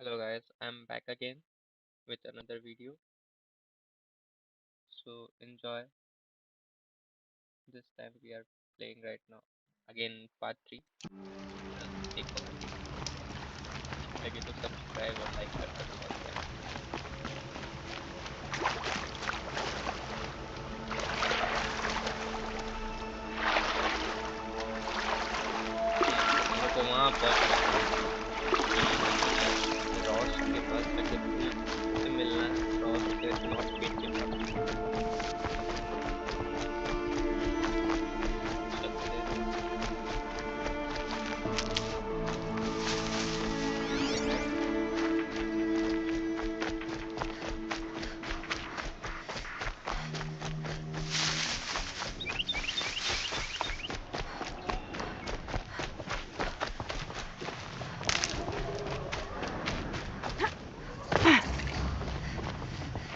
Hello guys, I'm back again with another video. So enjoy. This time we are playing right now. Again part 3. Take a like. Maybe to subscribe or like button for that. हम लोग को वहाँ पहुँचना है Ross के पास पहले पुल से मिलना है रॉस के नॉर्थ गेट के पास चलते हैं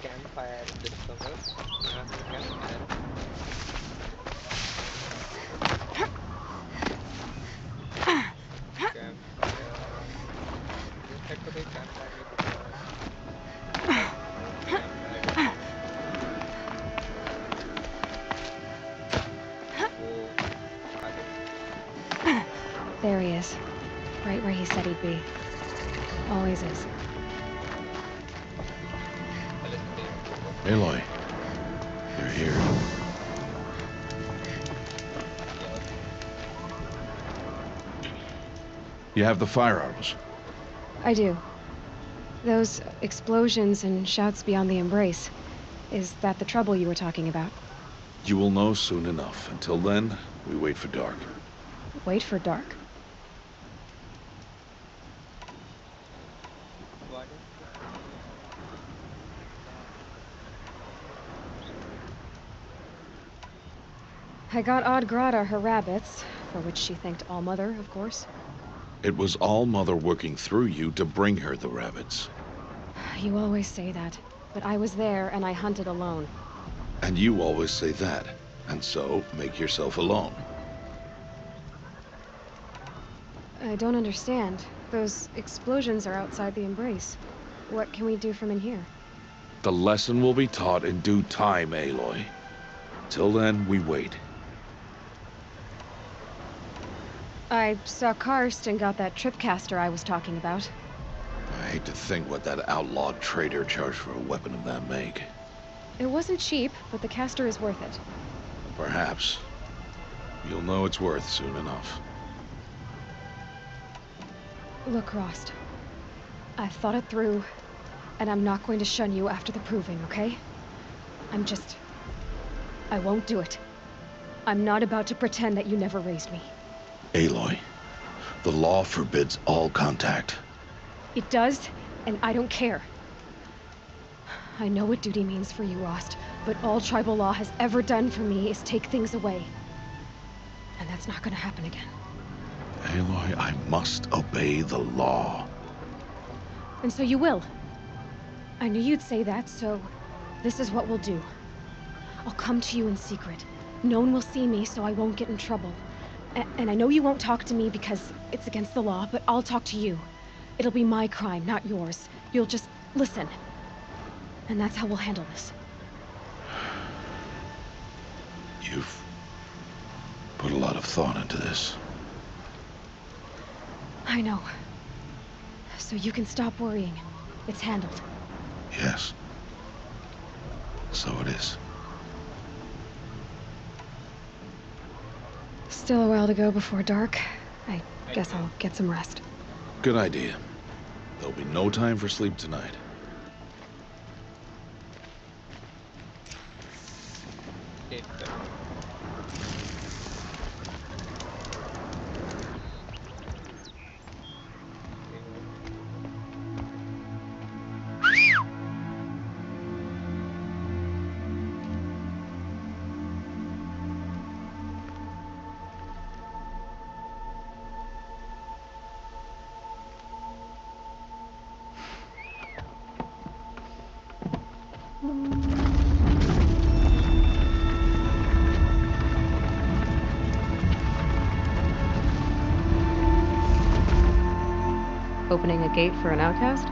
कैंप फायर डिस्कवर यहाँ पे कैंप फायर कैंप फायर ये साइड तो कोई कैंप फायर नहीं दिख रहा है but no camp fire discover वो आगे There he is. Right where he said he'd be. Always is. पहले से Aloy, you're here. Yeah. You have the firearms. I do. Those explosions and shouts beyond the embrace. Is that the trouble you were talking about? You will know soon enough. Until then, we wait for dark. Wait for dark. Why don't you I got Odd Grata her rabbits, for which she thanked Allmother, of course. It was all Mother working through you to bring her the rabbits. You always say that, but I was there and I hunted alone. And you always say that. And so, make yourself alone. I don't understand. Those explosions are outside the embrace. What can we do from in here? The lesson will be taught in due time, Aloy. Till then, we wait. I saw Karst and got that tripcaster I was talking about. I hate to think what that outlawed trader charged for a weapon of that make. It wasn't cheap, but the caster is worth it. Perhaps. You'll know it's worth soon enough. Look, Rost. I've thought it through, and I'm not going to shun you after the proving, okay? I won't do it. I'm not about to pretend that you never raised me. Aloy, the law forbids all contact. It does, and I don't care. I know what duty means for you, Rost, but all tribal law has ever done for me is take things away. And that's not gonna happen again. Aloy, I must obey the law. And so you will. I knew you'd say that, so this is what we'll do. I'll come to you in secret. No one will see me, so I won't get in trouble. And I know you won't talk to me because it's against the law, but I'll talk to you. It'll be my crime, not yours. You'll just listen. And that's how we'll handle this. You've put a lot of thought into this. I know. So you can stop worrying. It's handled. Yes. So it is. Still a while to go before dark. I guess I'll get some rest. Good idea. There'll be no time for sleep tonight. safe cut. Opening a gate for an outcast?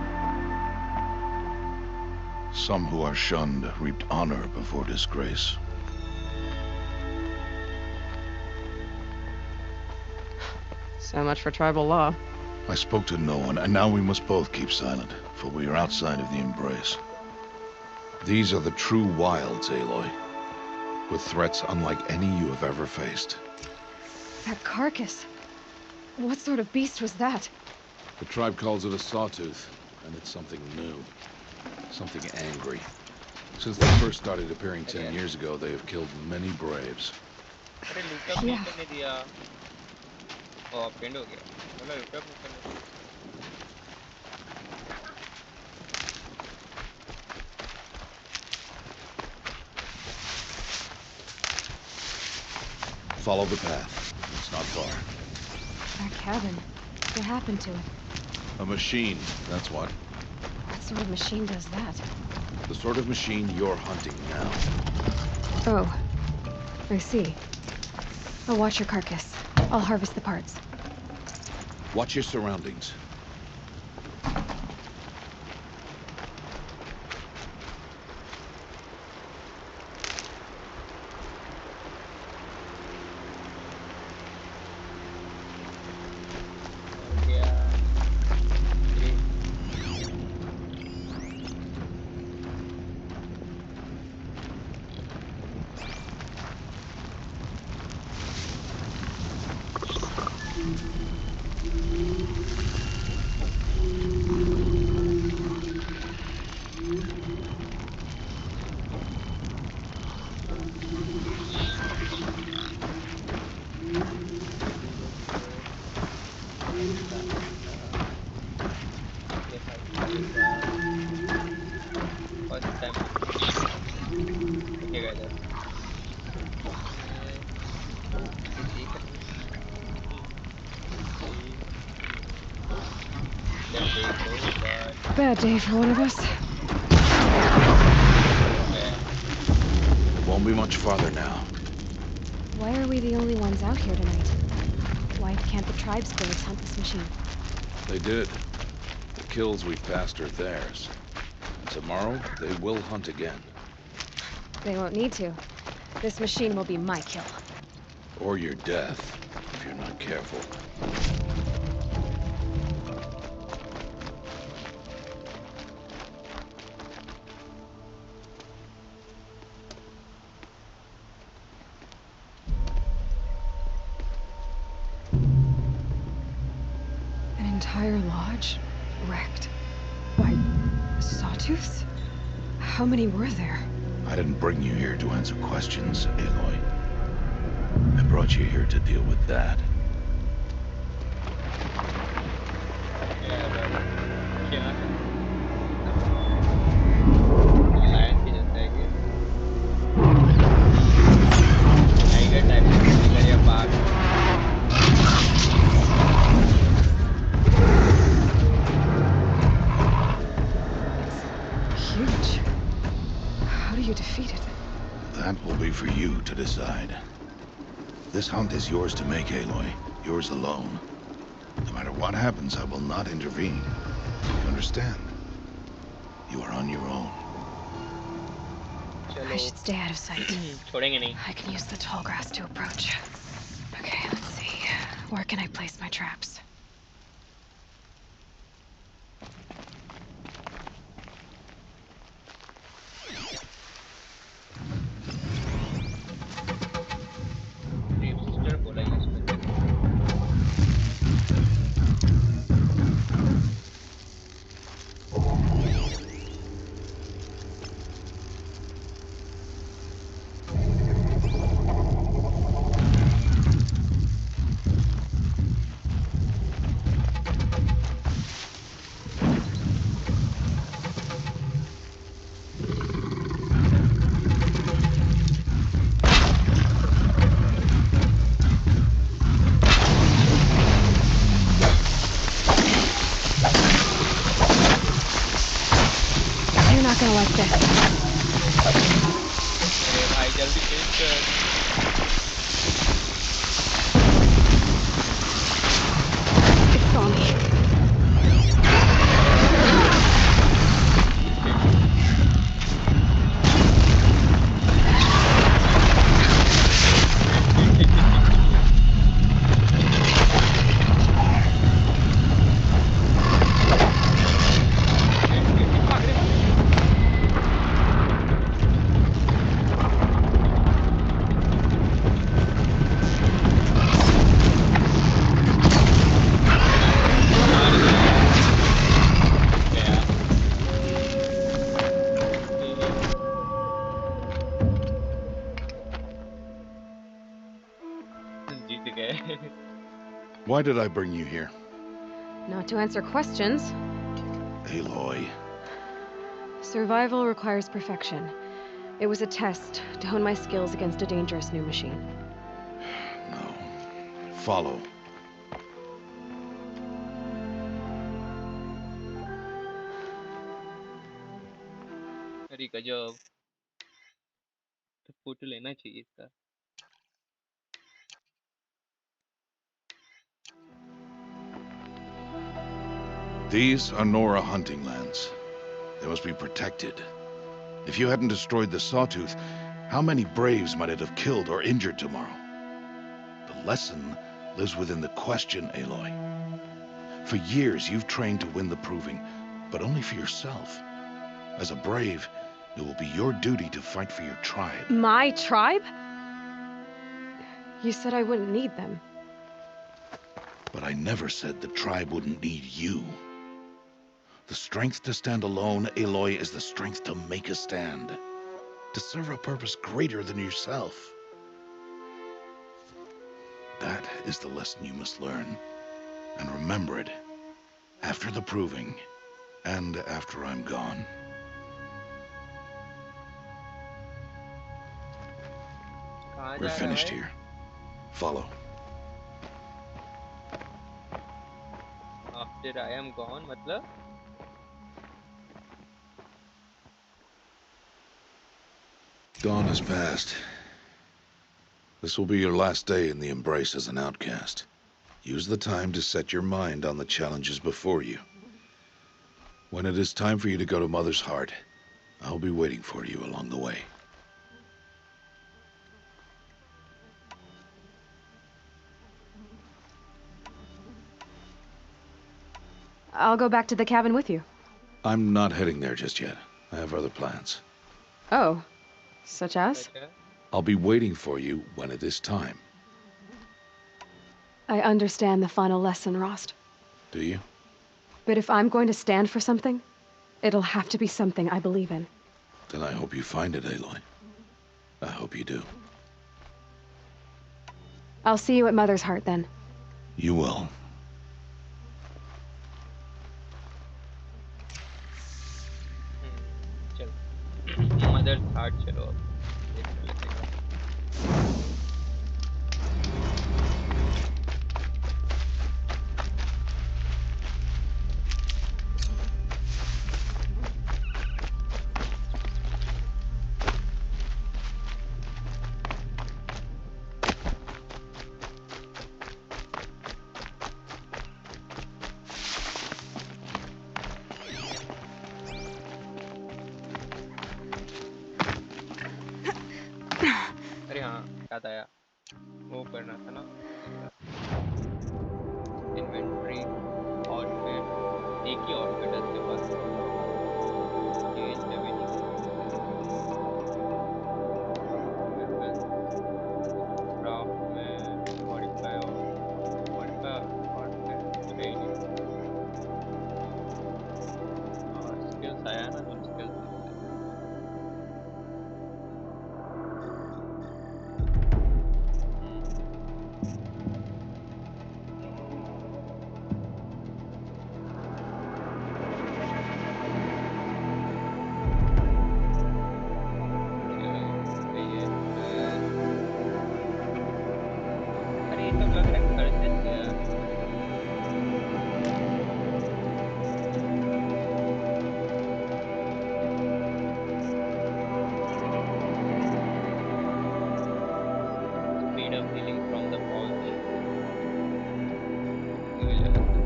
Some who are shunned reaped honor before disgrace. So much for tribal law. I spoke to no one, and now we must both keep silent, for we are outside of the embrace. These are the true wilds, Aloy, with threats unlike any you have ever faced. That carcass. What sort of beast was that? The tribe calls it a sawtooth, and it's something new. Something angry. Since they first started appearing 10 अरे years ago, they have killed many braves. अरे लूटअप नहीं Yeah. करने दिया। ओ update हो गया। बोला लूटअप नहीं करने दिया। Follow the path. It's not far. That cabin. What happened to it? A machine, that's what. What sort of machine does that? The sort of machine you're hunting now. Oh. I see. I'll watch your carcass. I'll harvest the parts. Watch your surroundings. हो गया। ये ये height करेगा। First time रुकेगा इधर। ये देख रहे हैं। इधर देखो but Bad day for one of us. It won't be much farther now. Why are we the only ones out here tonight? Why can't the tribe's braves hunt this machine? They did. The kills we've passed are theirs. Tomorrow, they will hunt again. They won't need to. This machine will be my kill. Or your death, if you're not careful. An entire lodge wrecked by sawtooths? How many were there? I didn't bring you here to answer questions, Aloy. I brought you here to deal with that. क्या lion की जैसा है कि tiger type tiger या बाघ Huge. How do you defeat it? That will be for you to decide. This hunt is yours to make, Aloy. Yours alone. No matter what happens, I will not intervene. You understand? You are on your own. I चलो should stay out of sight. छोड़ेंगे नहीं I can use the tall grass to approach. Okay, let's see. Where can I place my traps? Dream sister बोला use करने को You're not gonna like this. अरे भाई जल्दी change कर It's on me. Why did I bring you here? Not to answer questions. Aloy. Survival requires perfection. It was a test to hone my skills against a dangerous new machine. No. Follow. अरे गजब, तो photo लेना चाहिए इसका। These are Nora hunting lands. They must be protected. If you hadn't destroyed the Sawtooth, how many Braves might it have killed or injured tomorrow? The lesson lives within the question, Aloy. For years, you've trained to win the Proving, but only for yourself. As a Brave, it will be your duty to fight for your tribe. My tribe? You said I wouldn't need them. But I never said the tribe wouldn't need you. The strength to stand alone, Aloy, is the strength to make a stand. To serve a purpose greater than yourself. That is the lesson you must learn. And remember it. After the Proving. And after I'm gone. कहाँ We're जा रहा finished है? here. Follow. After I am gone, मतलब? Dawn has passed. This will be your last day in the Embrace as an outcast. Use the time to set your mind on the challenges before you. When it is time for you to go to Mother's Heart, I'll be waiting for you along the way. I'll go back to the cabin with you. I'm not heading there just yet. I have other plans. Oh, such as? अच्छा, I'll be waiting for you when it is time. I understand the final lesson, Rost. Do you? But if I'm going to stand for something, it'll have to be something I believe in. Then I hope you find it, Aloy. I hope you do. I'll see you at Mother's Heart then. You will. चलो mother heart चलो अब देख लेते हैं। अरे हाँ याद आया, वो करना था ना, इन्वेंटरी आउटफिट, एक ही आउटफिट है इसके पास, चेंज है भी नहीं, क्राफ्ट में मॉडिफाई आउटफिट तो है ही नहीं, और स्किल्स आया ना तो स्किल्स देखते हैं। चलो ये अरे ये सब लग रहा है खरीदने से यार। Speed of healing from the palsy. ये लगा था।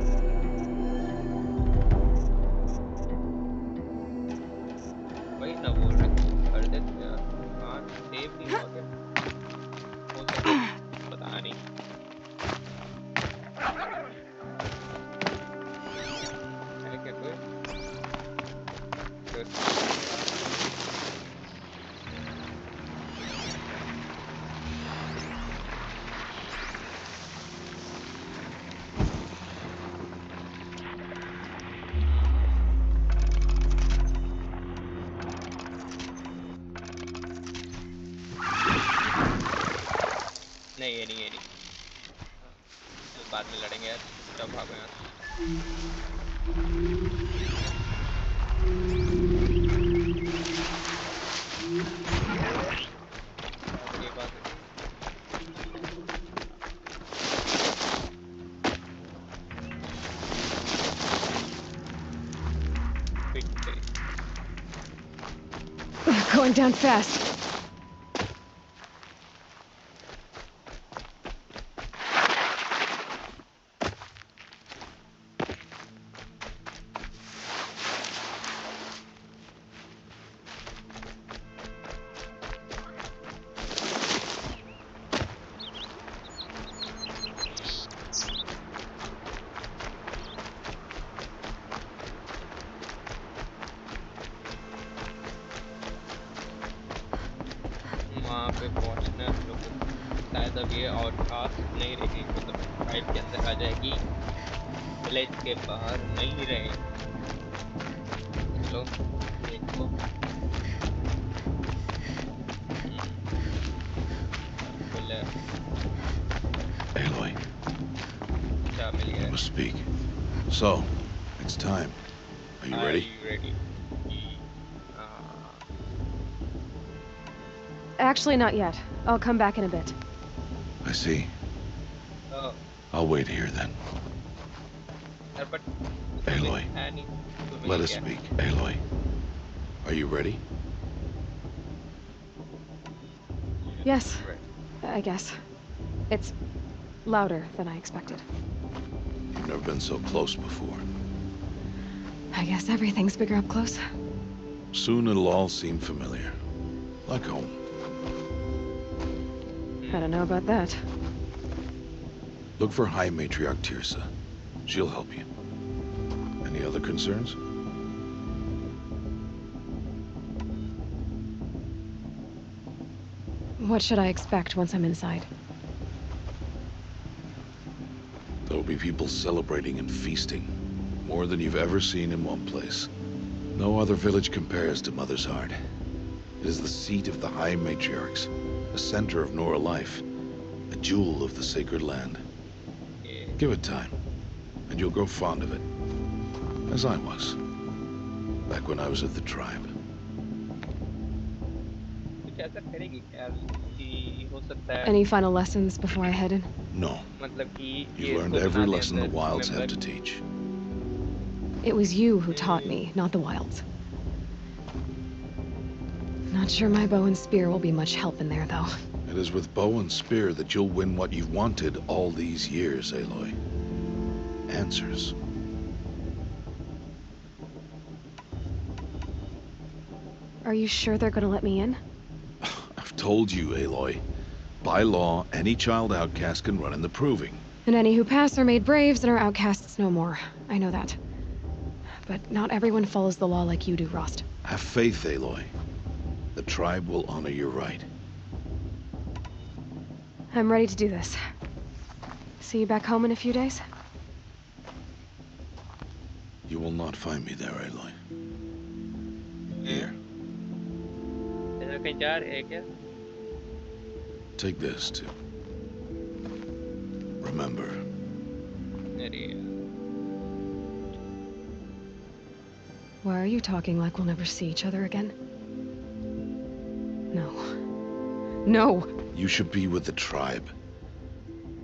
वही ना बोल रहे थे कर देते यार। हाँ सेव नहीं हुआ क्या? हो सकता है, पता नहीं। है क्या कोई? कोई? नहीं ये नहीं ये नहीं। हाँ, चलो बाद में लड़ेंगे यार, चुपचाप भागो यहाँ से। भाग रही है, भाग रही है। Victory. Going down fast. वहाँ पे पहुँचना हम लोग को शायद अब ये आउटकास्ट नहीं रहेगी, मतलब ट्राइब के अंदर आ जाएगी, विलेज के बाहर नहीं रहेगी। चलो देखो। बोले Aloy, क्या मिल you गया? must speak. So, it's time. Are you Are ready? you ready? Actually, not yet. I'll come back in a bit. I see. Oh, I'll wait here then. यार but Aloy, है नहीं तो let मिल us गया। speak. Aloy, are you ready? Yes, Right. I guess. It's louder than I expected. You've never been so close before. I guess everything's bigger up close. Soon it'll all seem familiar. Like home. I don't know about that. Look for High Matriarch Tirsa. She'll help you. Any other concerns? What should I expect once I'm inside? There'll be people celebrating and feasting. More than you've ever seen in one place. No other village compares to Mother's Heart. It is the seat of the High Matriarchs, the center of Nora life, a jewel of the sacred land. ये Give it time, and you'll grow fond of it. As I was, back when I was with the tribe. कुछ ऐसा करेगी क्या कि हो सकता है, Any final lessons before I head in? No, मतलब कि you've ये learned इसको every बना दे lesson the अंदर wilds have member। to teach. It was you who taught me, not the wilds. Not sure my bow and spear will be much help in there, though. It is with bow and spear that you'll win what you've wanted all these years, Aloy. Answers. Are you sure they're gonna let me in? I've told you, Aloy. By law, any child outcast can run in the proving. And any who pass are made braves and are outcasts no more. I know that. But not everyone follows the law like you do, Rost. Have faith, Aloy. The tribe will honor your right. I'm ready to do this. See you back home in a few days? You will not find me there, Aloy. Here, ऐसा कहीं जा रहे हैं क्या? take this too. Remember, अरे यार, Why are you talking like we'll never see each other again? No. No! you should be with the tribe.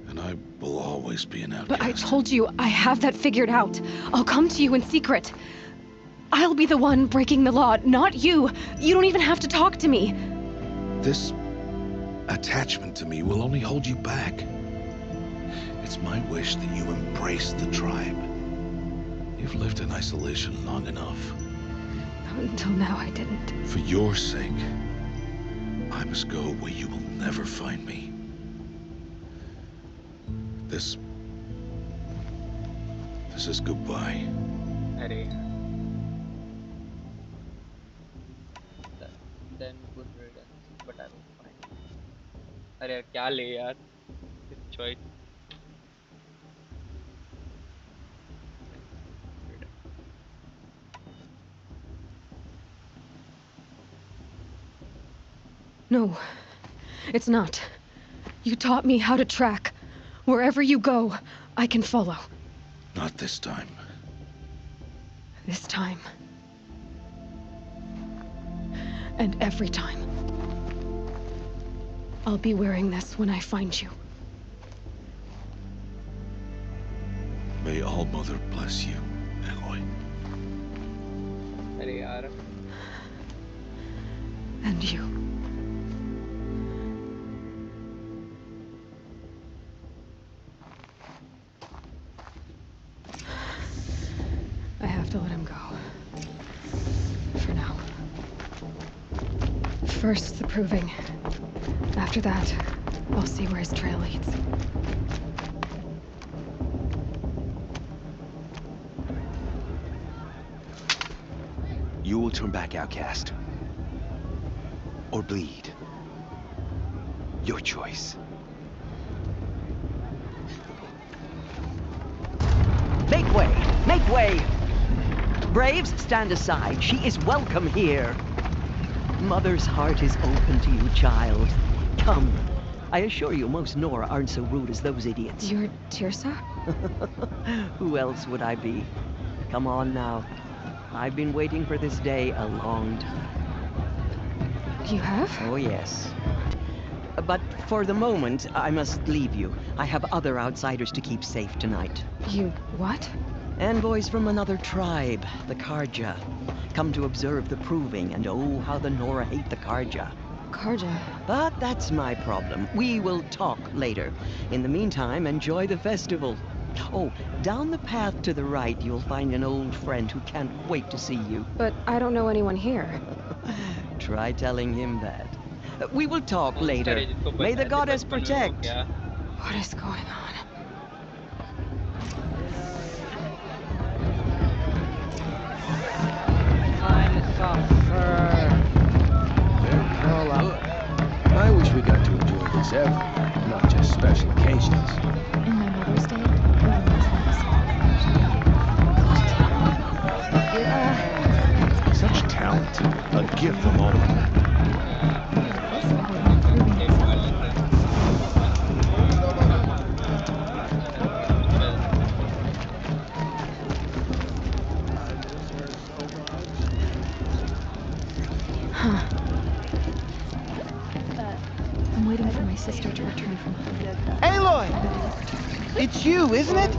And I will always be an outcast. But I told you, I have that figured out. I'll come to you in secret. I'll be the one breaking the law, not you. You don't even have to talk to me. This attachment to me will only hold you back. It's my wish that you embrace the tribe. You've lived in isolation long enough. Until now, I didn't. For your sake, I must go where you will never find me. This is goodbye. अरे यार, then good riddance, but I will find you. अरे यार क्या ले यार, इस choice। No, it's not. You taught me how to track. Wherever you go, I can follow. Not this time. This time. And every time. I'll be wearing this when I find you. May All-Mother bless you, Aloy. अरे यार And you. I have to let him go. For now. First, the proving. After that, I'll see where his trail leads. You will turn back, outcast. Or bleed. Your choice. Make way! Make way! Braves, stand aside. She is welcome here. Mother's heart is open to you, child. Come. I assure you, most Nora aren't so rude as those idiots. You're Tirsa? Who else would I be? Come on now. I've been waiting for this day a long time. You have? Oh, yes. But for the moment, I must leave you. I have other outsiders to keep safe tonight. You what? Envoys from another tribe, the Karja. Come to observe the proving, and oh, how the Nora hate the Karja. Karja. But that's my problem. We will talk later. In the meantime, enjoy the festival. Oh, down the path to the right, you'll find an old friend who can't wait to see you. But I don't know anyone here. Try telling him that. We will talk कौन सा later. है जिसको May पता the है कि goddess बचपन में वो protect. क्या What is going on? I wish we got to enjoy this every night, not just special occasions. In my mother's day, we always had this. Such talent. A gift from All-Mother. Tape वाले थे Huh. I'm waiting for my sister to return from home. Aloy! It's you, isn't it?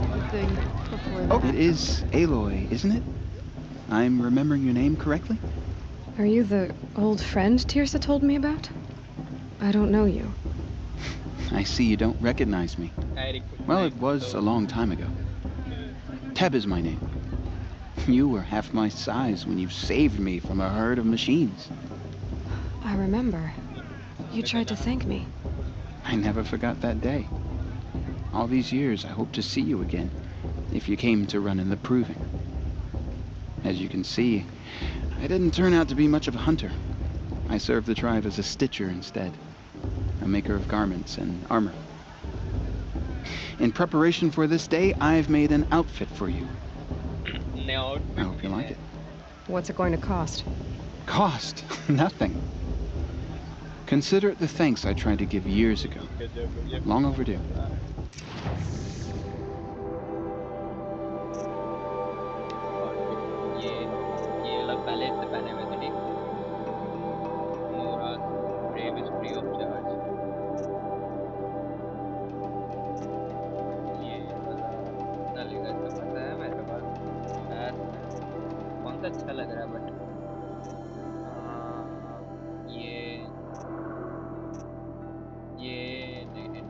Oh, it is Aloy, isn't it? I'm remembering your name correctly? Are you the old friend Tirsa told me about? I don't know you. I see you don't recognize me. Direct Well, it was a long time ago. Teb is my name. You were half my size when you saved me from a herd of machines. I remember. You tried to thank me. I never forgot that day. All these years, I hope to see you again, if you came to run in the proving. As you can see, I didn't turn out to be much of a hunter. I served the tribe as a stitcher instead, a maker of garments and armor. In preparation for this day, I've made an outfit for you. नया I outfit hope you like it. What's it going to cost? Cost? Nothing. Consider it the thanks I tried to give years ago. Long overdue. ये वाला पहले से पहने हुए थे ठीक Nora brave is free of charge ये वाला डालेगा तो पता है मेरे पास शायद कौन सा अच्छा लग रहा है बट ये नहीं नहीं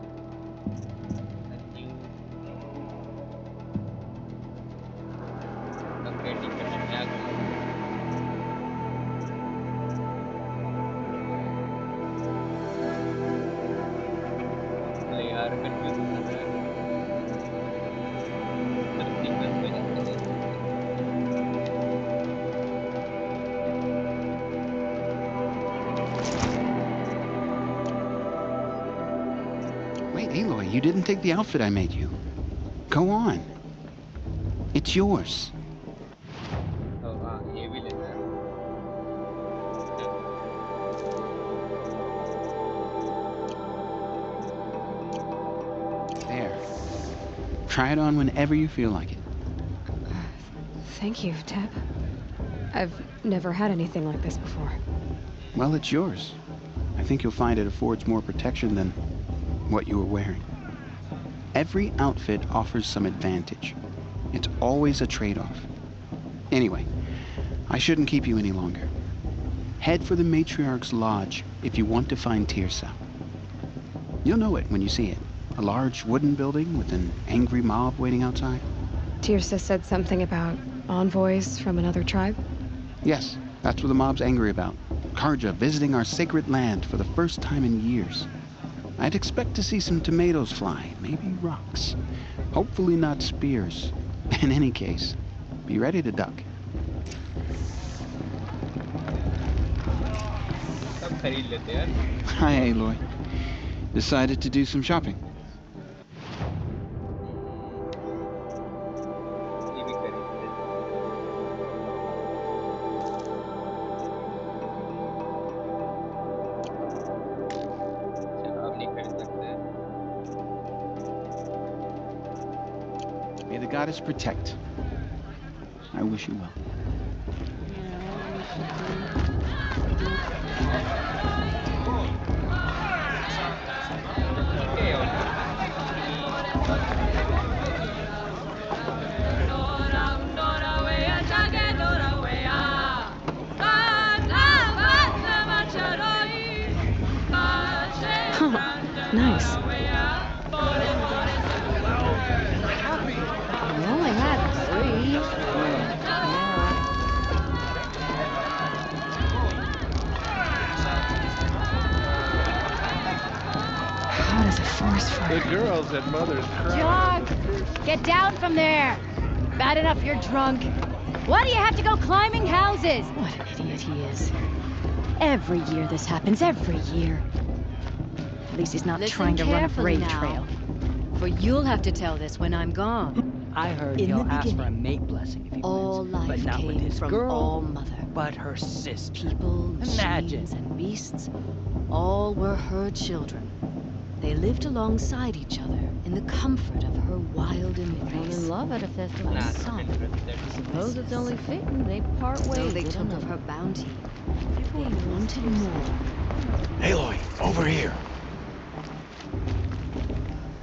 न्यू अपडेटिंग करना क्या करना ले यार कंफ्यूज हो रहा है सिर्फ सीक्वेंस में जाते हैं Wait, Aloy, you didn't take the outfit I made you. Go on. It's yours. तो हाँ ये भी लेना है There. Try it on whenever you feel like it. Thank you, Teb. I've never had anything like this before. Well, it's yours. I think you'll find it affords more protection than what you were wearing. Every outfit offers some advantage. It's always a trade-off. Anyway, I shouldn't keep you any longer. Head for the Matriarch's Lodge if you want to find Tirsa. You'll know it when you see it. A large wooden building with an angry mob waiting outside. Tirsa said something about envoys from another tribe? Yes, that's what the mob's angry about. Karja visiting our sacred land for the first time in years. I'd expect to see some tomatoes fly, maybe rocks. Hopefully not spears. In any case, be ready to duck. सब खरीद लेते यार. Hi, Aloy. Decided to do some shopping. ये भी खरीद लेते. शराब नहीं खरीद सकते. May the goddess protect. I wish you well. Okay, और Nice. We only had 3. Hot as a forest The fire. girls at Mother's cry. Jog! Get down from there! Bad enough you're drunk. Why do you have to go climbing houses? What an idiot he is. Every year this happens, every year. At least he's not Listen trying to run a carefully brave now. trail. For you'll have to tell this when I'm gone. I heard In he'll the ask for a beginning, mate blessing if he All wins, but life not with came his from girl, All Mother. but her sister. People, machines, Imagine. and beasts, all were her children. They lived alongside each other in the comfort of her wild Fell in embrace. love at a festival nah, of not song. interested. Suppose it's only fitting they part Though ways. they with took of another. her bounty, they wanted more. Aloy, over here.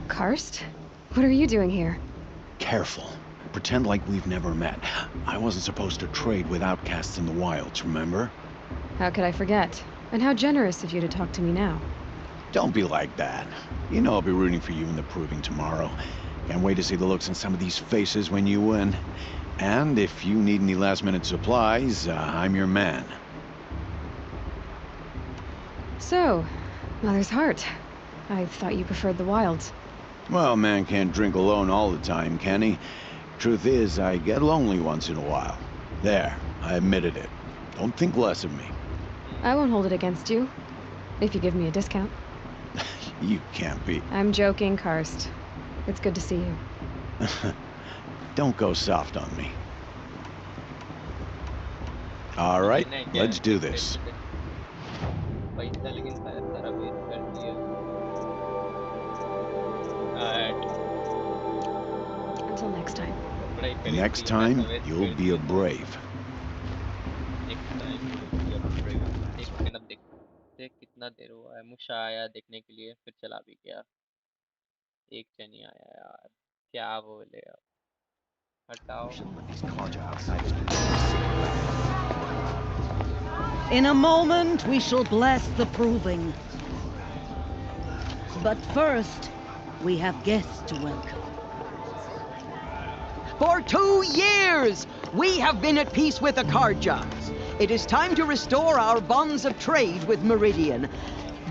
Karst? What are you doing here? Careful. Pretend like we've never met. I wasn't supposed to trade with outcasts in the wilds, remember? How could I forget? And how generous of you to talk to me now. Don't be like that. You know I'll be rooting for you in the proving tomorrow. Can't wait to see the looks on some of these faces when you win. And if you need any last-minute supplies, I'm your man. So, Mother's Heart. I thought you preferred the wilds. Well, man can't drink alone all the time, can he? Truth is, I get lonely once in a while. There, I admitted it. Don't think less of me. I won't hold it against you. If you give me a discount. You can't be. I'm joking, Karst. It's good to see you. Don't go soft on me. All right, let's do this. पैसा लेकिन सारा waste कर दिया. Alright, Until next time. कपड़ा ही खरीद Next दिया, time, पैसा waste you'll कर be a दिया. brave. Next time you'll be a brave. एक सेकंड अब देखते हैं कितना देर हुआ है. मुशा आया देखने के लिए फिर चला भी गया. एक जनी आया यार. क्या बोले अब. हटाओ. Shouldn't let these Karja outsiders do this. In a moment, we shall bless the proving. But first, we have guests to welcome. For 2 years, we have been at peace with the Karjas. It is time to restore our bonds of trade with Meridian.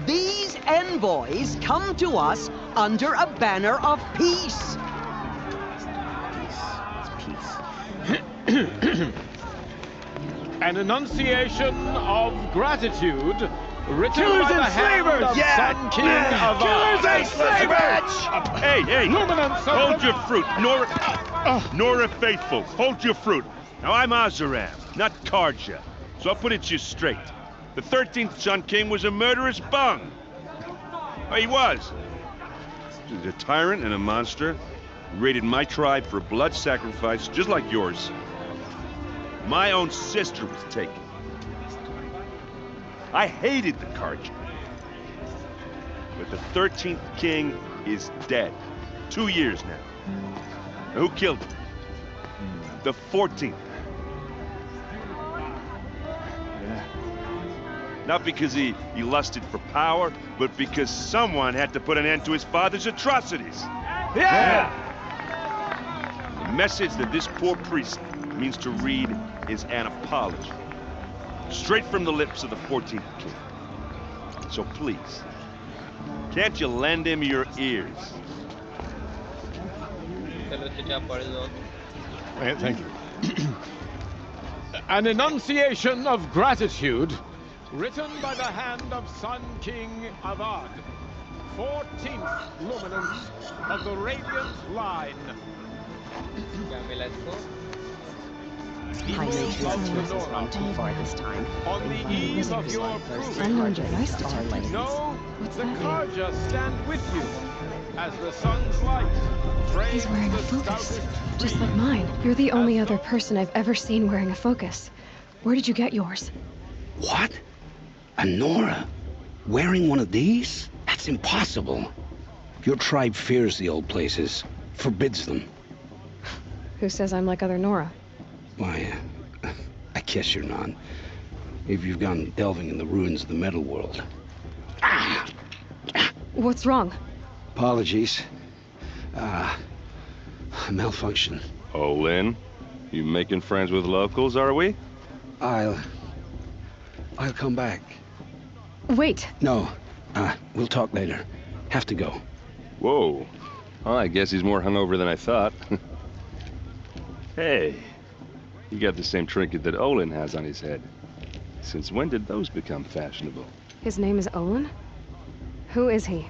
These envoys come to us under a banner of peace. An enunciation of gratitude written Killers by the and hand slavers! of Yeah! Sun King of Killers and slavers! Hey, hey! Luminance of Hold the- your fruit, Nora Faithful. Hold your fruit. Now I'm Azaram, not Karja, so I'll put it to you straight. The 13th Sun King was a murderous bung. Oh, he was. He was a tyrant and a monster. Raided my tribe for a blood sacrifice, just like yours. My own sister was taken. I hated the Carja. But the 13th king is dead. 2 years now. Who killed him? The 14th. Not because he lusted for power, but because someone had to put an end to his father's atrocities. Yeah! The message that this poor priest means to read is an apology. Straight from the lips of the 14th king. So please, can't you lend him your ears? Thank you. An enunciation of gratitude written by the hand of Sun King Avad, 14th luminance of the Radiant Line. Let's go. High Nature's was one too far this time. On the eve of your proving, Unknown device detected. know What's the that mean? Carja stand with you as the sun's light frames He's wearing a the focus, stoutest just tree. like mine. You're the only other person I've ever seen wearing a focus. Where did you get yours? What? A Nora? Wearing one of these? That's impossible. Your tribe fears the old places, forbids them. Who says I'm like other Nora? Why, I guess you're not. If you've gone delving in the ruins of the metal world. What's wrong? Apologies. Malfunction. Oh, Lynn, you making friends with locals, are we? I'll come back. Wait. No, we'll talk later. Have to go. Whoa. Well, I guess he's more hungover than I thought. Hey, you got the same trinket that Olin has on his head. Since when did those become fashionable? His name is Olin? Who is he?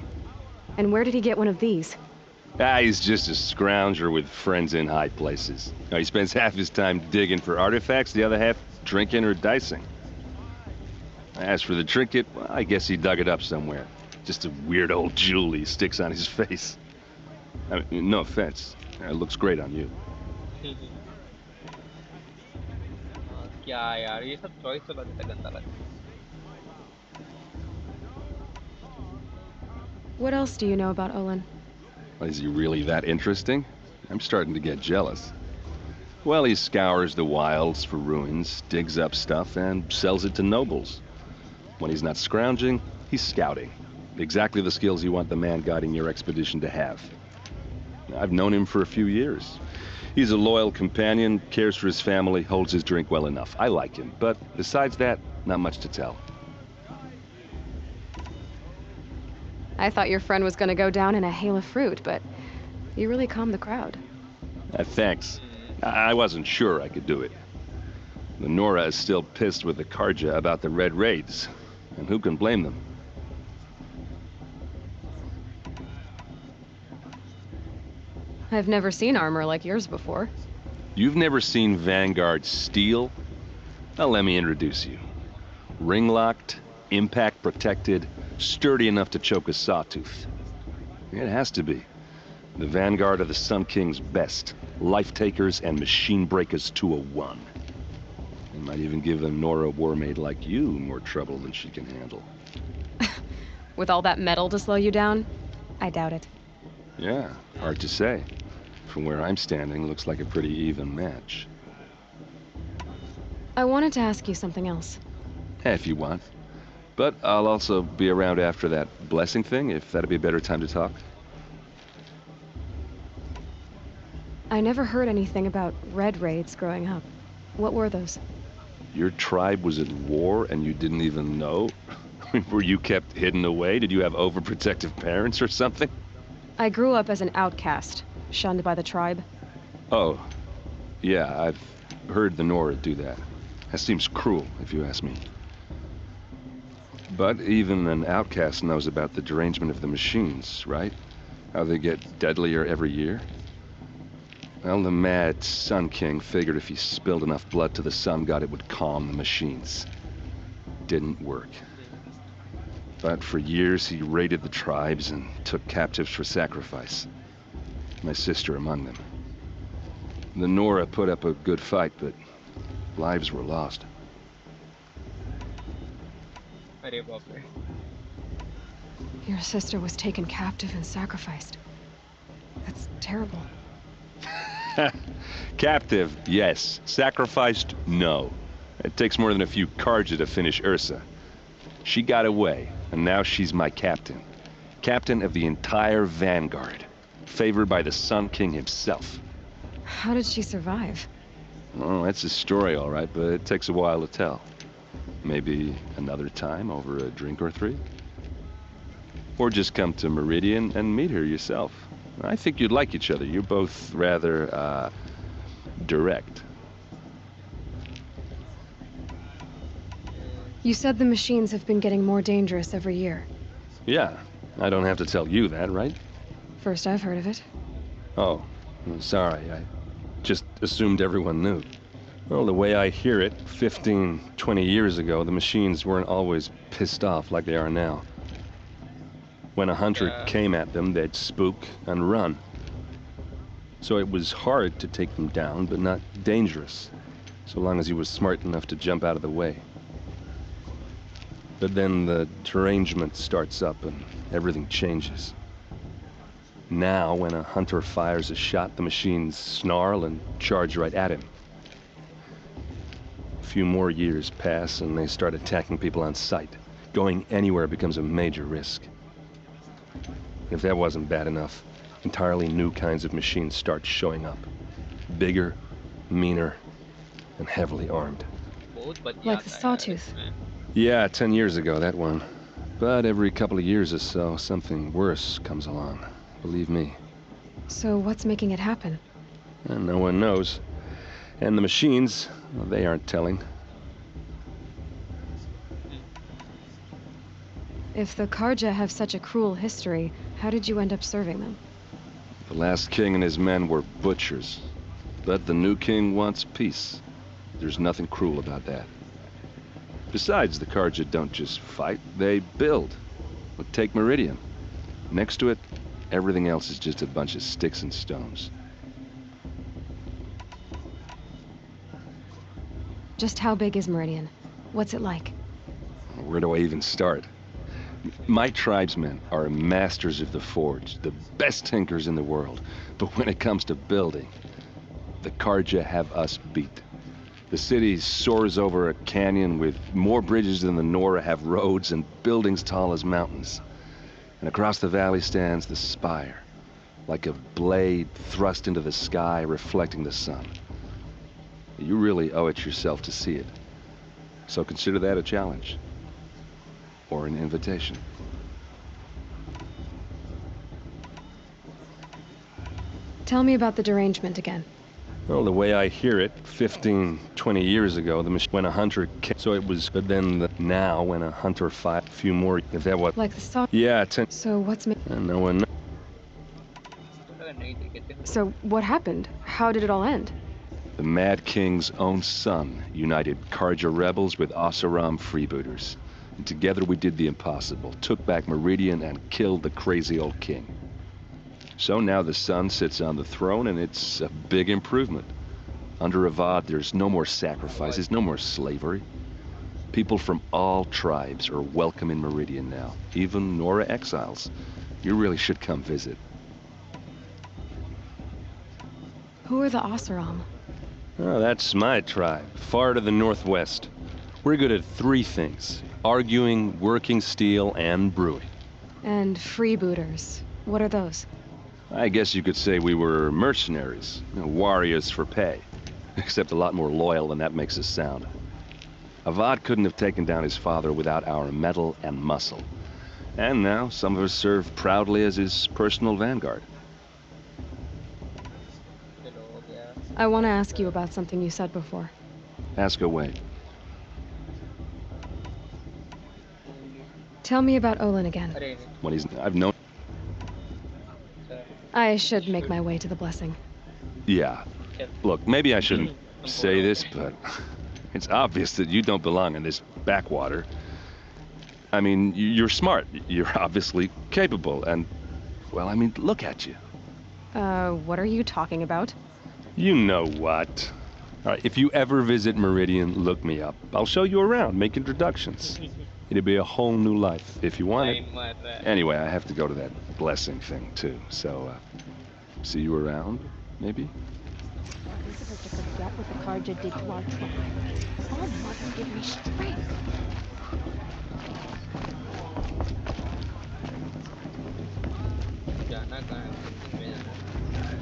And where did he get one of these? He's just a scrounger with friends in high places. He spends half his time digging for artifacts, the other half drinking or dicing. As for the trinket, well, I guess he dug it up somewhere. Just a weird old jewel he sticks on his face. I mean, no offense. It looks great on you. क्या यार ये सब choice तो लगता गंदा लगता है. What else do you know about Olin? Is he really that interesting? I'm starting to get jealous. Well, he scours the wilds for ruins, digs up stuff, and sells it to nobles. When he's not scrounging, he's scouting. Exactly the skills you want the man guiding your expedition to have. I've known him for a few years. He's a loyal companion, cares for his family, holds his drink well enough. I like him, but besides that, not much to tell. I thought your friend was gonna go down in a hail of fruit, but you really calmed the crowd. Thanks. I wasn't sure I could do it. The Nora is still pissed with the Carja about the Red Raids, and who can blame them? I've never seen armor like yours before. You've never seen Vanguard steel? Well, let me introduce you. Ring-locked, impact-protected, sturdy enough to choke a sawtooth. It has to be. The Vanguard of the Sun King's best. Life-takers and machine-breakers to a one. It might even give a Nora warmaid like you more trouble than she can handle. With all that metal to slow you down? I doubt it. Yeah, hard to say. From where I'm standing, looks like a pretty even match. I wanted to ask you something else. If you want. But I'll also be around after that blessing thing, if that'd be a better time to talk. I never heard anything about red raids growing up. What were those? Your tribe was at war and you didn't even know? Were you kept hidden away? Did you have overprotective parents or something? I grew up as an outcast, shunned by the tribe. Oh, yeah, I've heard the Nora do that. That seems cruel, if you ask me. But even an outcast knows about the derangement of the machines, right? How they get deadlier every year? Well, the mad Sun King figured if he spilled enough blood to the Sun God, it would calm the machines. Didn't work. But for years, he raided the tribes and took captives for sacrifice. my sister among them. The Nora put up a good fight, but lives were lost. अरे बाप रे. Your sister was taken captive and sacrificed. That's terrible. Captive, yes. Sacrificed, no. It takes more than a few Karja to finish Ursa. She got away, and now she's my captain. Captain of the entire Vanguard. Favored by the Sun King himself. How did she survive? Oh, that's a story, all right, but it takes a while to tell. Maybe another time over a drink or three? Or just come to Meridian and meet her yourself. I think you'd like each other. You're both rather, direct. You said the machines have been getting more dangerous every year. Yeah, I don't have to tell you that, right? First I've heard of it. Oh, I'm sorry. I just assumed everyone knew. Well, the way I hear it, 15, 20 years ago, the machines weren't always pissed off like they are now. When a hunter came at them, they'd spook and run. So it was hard to take them down, but not dangerous, so long as he was smart enough to jump out of the way. But then the derangement starts up and everything changes. Now, when a hunter fires a shot, the machines snarl and charge right at him. A few more years pass and they start attacking people on sight. Going anywhere becomes a major risk. If that wasn't bad enough, entirely new kinds of machines start showing up. Bigger, meaner, and heavily armed. Like the Sawtooth. Yeah, 10 years ago, that one. But every couple of years or so, something worse comes along. Believe me. So what's making it happen? And no one knows. And the machines, well, they aren't telling. If the Karja have such a cruel history, how did you end up serving them? The last king and his men were butchers. But the new king wants peace. There's nothing cruel about that. Besides, the Karja don't just fight, they build. But take Meridian. Next to it, everything else is just a bunch of sticks and stones. Just how big is Meridian? What's it like? Where do I even start? My tribesmen are masters of the forge, the best tinkers in the world. But when it comes to building, the Karja have us beat. The city soars over a canyon with more bridges than the Nora have roads and buildings tall as mountains. And across the valley stands the spire, like a blade thrust into the sky reflecting the sun. You really owe it yourself to see it. So consider that a challenge. Or an invitation. Tell me about the derangement again. Well, the way I hear it, 15, 20 years ago, when a hunter came, so it was, but then now when a hunter fought a few more, if that was... Like the saw... Yeah, 10... So what's... No one knows. So what happened? How did it all end? The Mad King's own son united Karja rebels with Oseram freebooters. And together we did the impossible, took back Meridian and killed the crazy old king. So now the son sits on the throne and it's a big improvement. Under Avad, there's no more sacrifices, no more slavery. People from all tribes are welcome in Meridian now, even Nora exiles. You really should come visit. Who are the Oseram? Oh, that's my tribe, far to the northwest. We're good at three things: arguing, working steel, and brewing. And freebooters. What are those? I guess you could say we were mercenaries, warriors for pay. Except a lot more loyal than that makes us sound. Avad couldn't have taken down his father without our metal and muscle. And now some of us serve proudly as his personal vanguard. I want to ask you about something you said before. Ask away. Tell me about Olin again. When I've known... I should make my way to the blessing. Yeah. Look, maybe I shouldn't say this, but it's obvious that you don't belong in this backwater. I mean, you're smart. You're obviously capable, and, well, I mean, look at you. What are you talking about? You know what. All right, if you ever visit Meridian, look me up. I'll show you around, make introductions. It'll be a whole new life, if you want it. Line mar raha hai. Anyway, I have to go to that blessing thing, too. So, see you around, maybe? Supposed to forget what the Karja did to our tribe. Oh, mother, give me strength. जाना कहाँ है? Blessing में जाना है।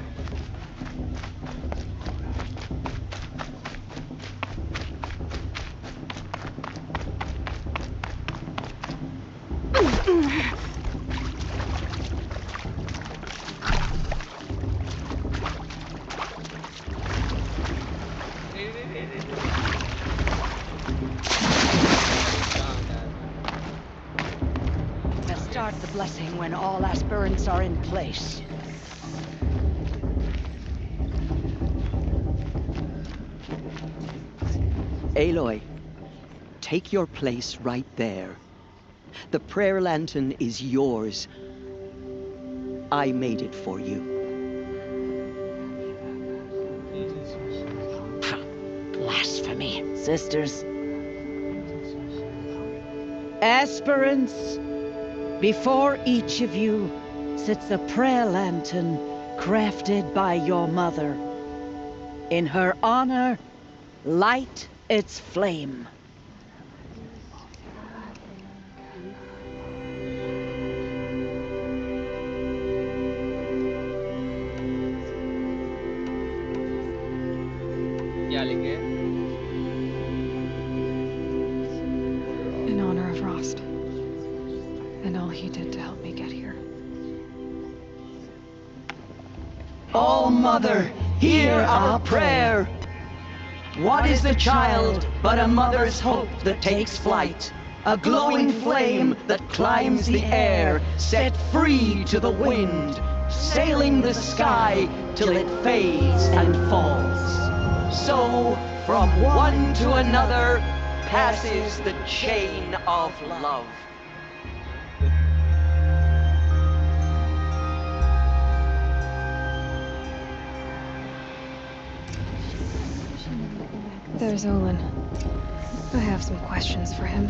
We'll start the blessing when all aspirants are in place. Aloy, take your place right there. The prayer lantern is yours. I made it for you. Blasphemy. Sisters. Aspirants, before each of you sits a prayer lantern crafted by your mother. In her honor, light its flame. क्या लिखे? In honor of Rost. And all he did to help me get here. Oh, Mother, hear our prayer. What is the child but a mother's hope that takes flight? A glowing flame that climbs the air, set free to the wind, sailing the sky till it fades and falls. So, from one to another, passes the chain of love. There's Olin. I have some questions for him.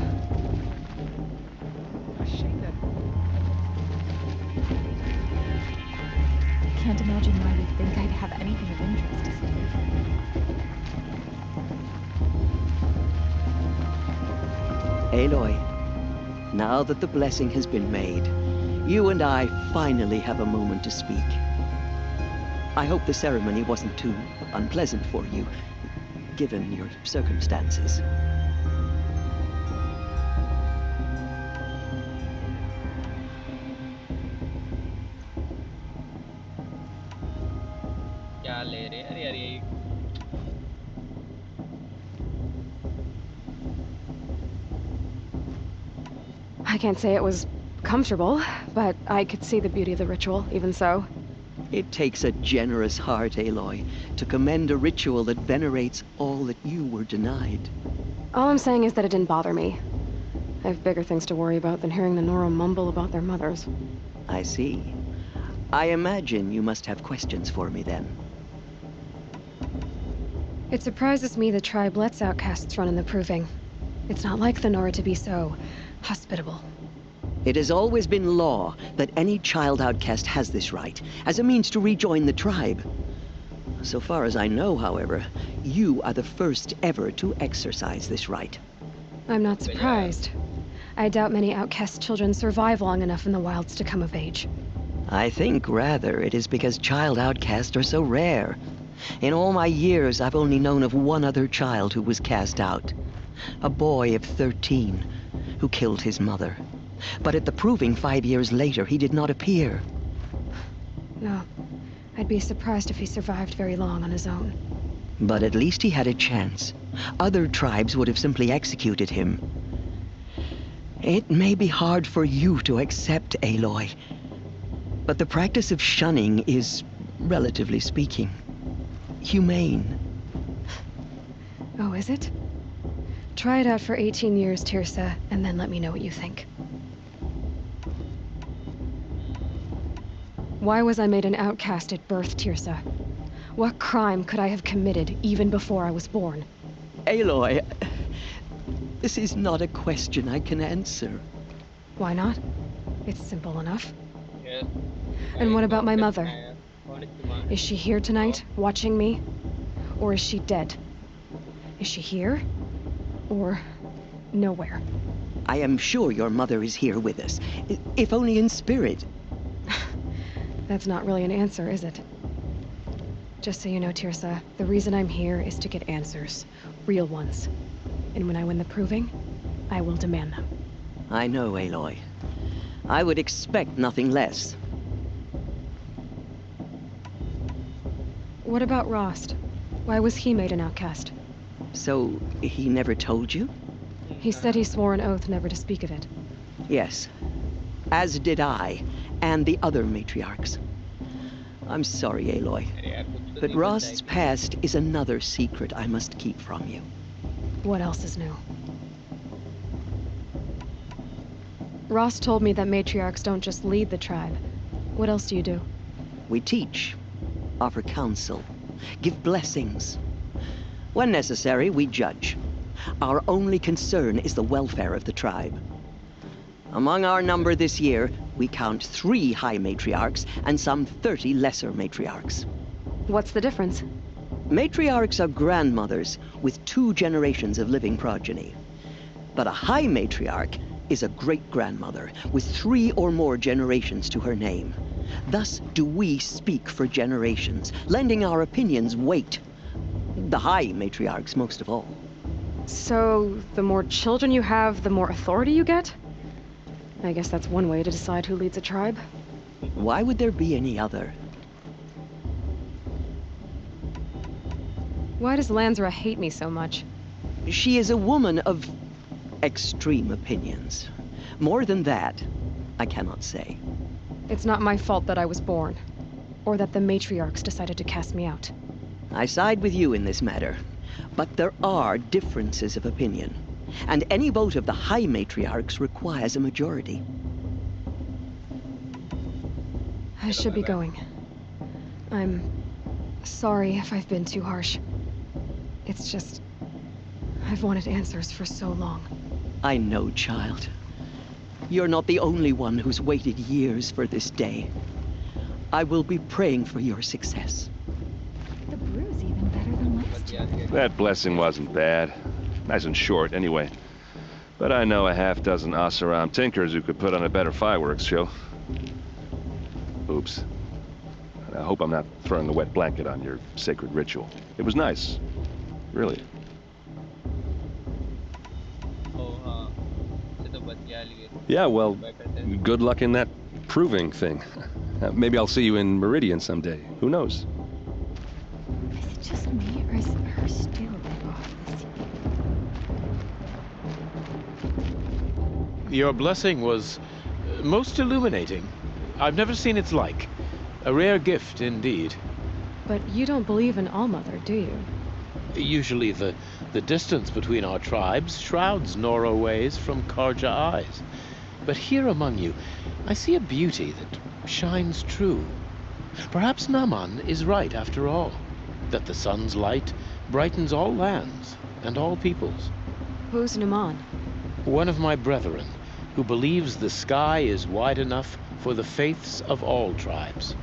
Can't imagine why you'd think I'd have anything of interest to say. Aloy, now that the blessing has been made, you and I finally have a moment to speak. I hope the ceremony wasn't too unpleasant for you, given your circumstances. क्या ले रहे हैं? अरे यार ये I can't say it was comfortable, but I could see the beauty of the ritual, even so. It takes a generous heart, Aloy, to commend a ritual that venerates all that you were denied. All I'm saying is that it didn't bother me. I have bigger things to worry about than hearing the Nora mumble about their mothers. I see. I imagine you must have questions for me then. It surprises me the tribe lets outcasts run in the Proving. It's not like the Nora to be so hospitable. It has always been law that any child outcast has this right, as a means to rejoin the tribe. So far as I know, however, you are the first ever to exercise this right. I'm not surprised. I doubt many outcast children survive long enough in the wilds to come of age. I think, rather, it is because child outcasts are so rare. In all my years, I've only known of one other child who was cast out. A boy of 13, who killed his mother. But at the Proving 5 years later, he did not appear. No. I'd be surprised if he survived very long on his own. But at least he had a chance. Other tribes would have simply executed him. It may be hard for you to accept, Aloy, but the practice of shunning is, relatively speaking, humane. Oh, is it? Try it out for 18 years, Tirsa, and then let me know what you think. Why was I made an outcast at birth, Tirsa? What crime could I have committed even before I was born? Aloy, this is not a question I can answer. Why not? It's simple enough. Yes. And what Very about my complex, mother? Naya. Honest demand. Is she here tonight, watching me? Or is she dead? Is she here? Or nowhere? I am sure your mother is here with us, if only in spirit. That's not really an answer, is it? Just so you know, Tirsa, the reason I'm here is to get answers. Real ones. And when I win the proving, I will demand them. I know, Aloy. I would expect nothing less. What about Rost? Why was he made an outcast? So, he never told you? He said he swore an oath never to speak of it. Yes. As did I, and the other matriarchs. I'm sorry, Aloy. But Rost's past is another secret I must keep from you. What else is new? Rost told me that matriarchs don't just lead the tribe. What else do you do? We teach, offer counsel, give blessings. When necessary, we judge. Our only concern is the welfare of the tribe. Among our number this year, we count 3 high matriarchs and some 30 lesser matriarchs. What's the difference? Matriarchs are grandmothers with 2 generations of living progeny. But a high matriarch is a great-grandmother with 3 or more generations to her name. Thus do we speak for generations, lending our opinions weight. The high matriarchs most of all. So, the more children you have, the more authority you get? I guess that's one way to decide who leads a tribe. Why would there be any other? Why does Lansra hate me so much? She is a woman of extreme opinions. More than that, I cannot say. It's not my fault that I was born, or that the matriarchs decided to cast me out. I side with you in this matter, but there are differences of opinion, and any vote of the high matriarchs requires a majority. I should be going. I'm sorry if I've been too harsh. It's just, I've wanted answers for so long. I know, child. You're not the only one who's waited years for this day. I will be praying for your success. The brew's even better than last time. That blessing wasn't bad. Nice and short, anyway. But I know a half-dozen Oseram tinkers who could put on a better fireworks show. Oops. I hope I'm not throwing a wet blanket on your sacred ritual. It was nice. Really. Yeah, well, good luck in that proving thing. Maybe I'll see you in Meridian someday. Who knows? Is it just me, or is her stew a bit off this year? Your blessing was most illuminating. I've never seen its like. A rare gift indeed. But you don't believe in Allmother, do you? Usually the distance between our tribes shrouds Nora ways from Karja eyes. But here among you, I see a beauty that shines true. Perhaps Naman is right after all, that the sun's light brightens all lands and all peoples. Who's Naman? One of my brethren, who believes the sky is wide enough for the faiths of all tribes.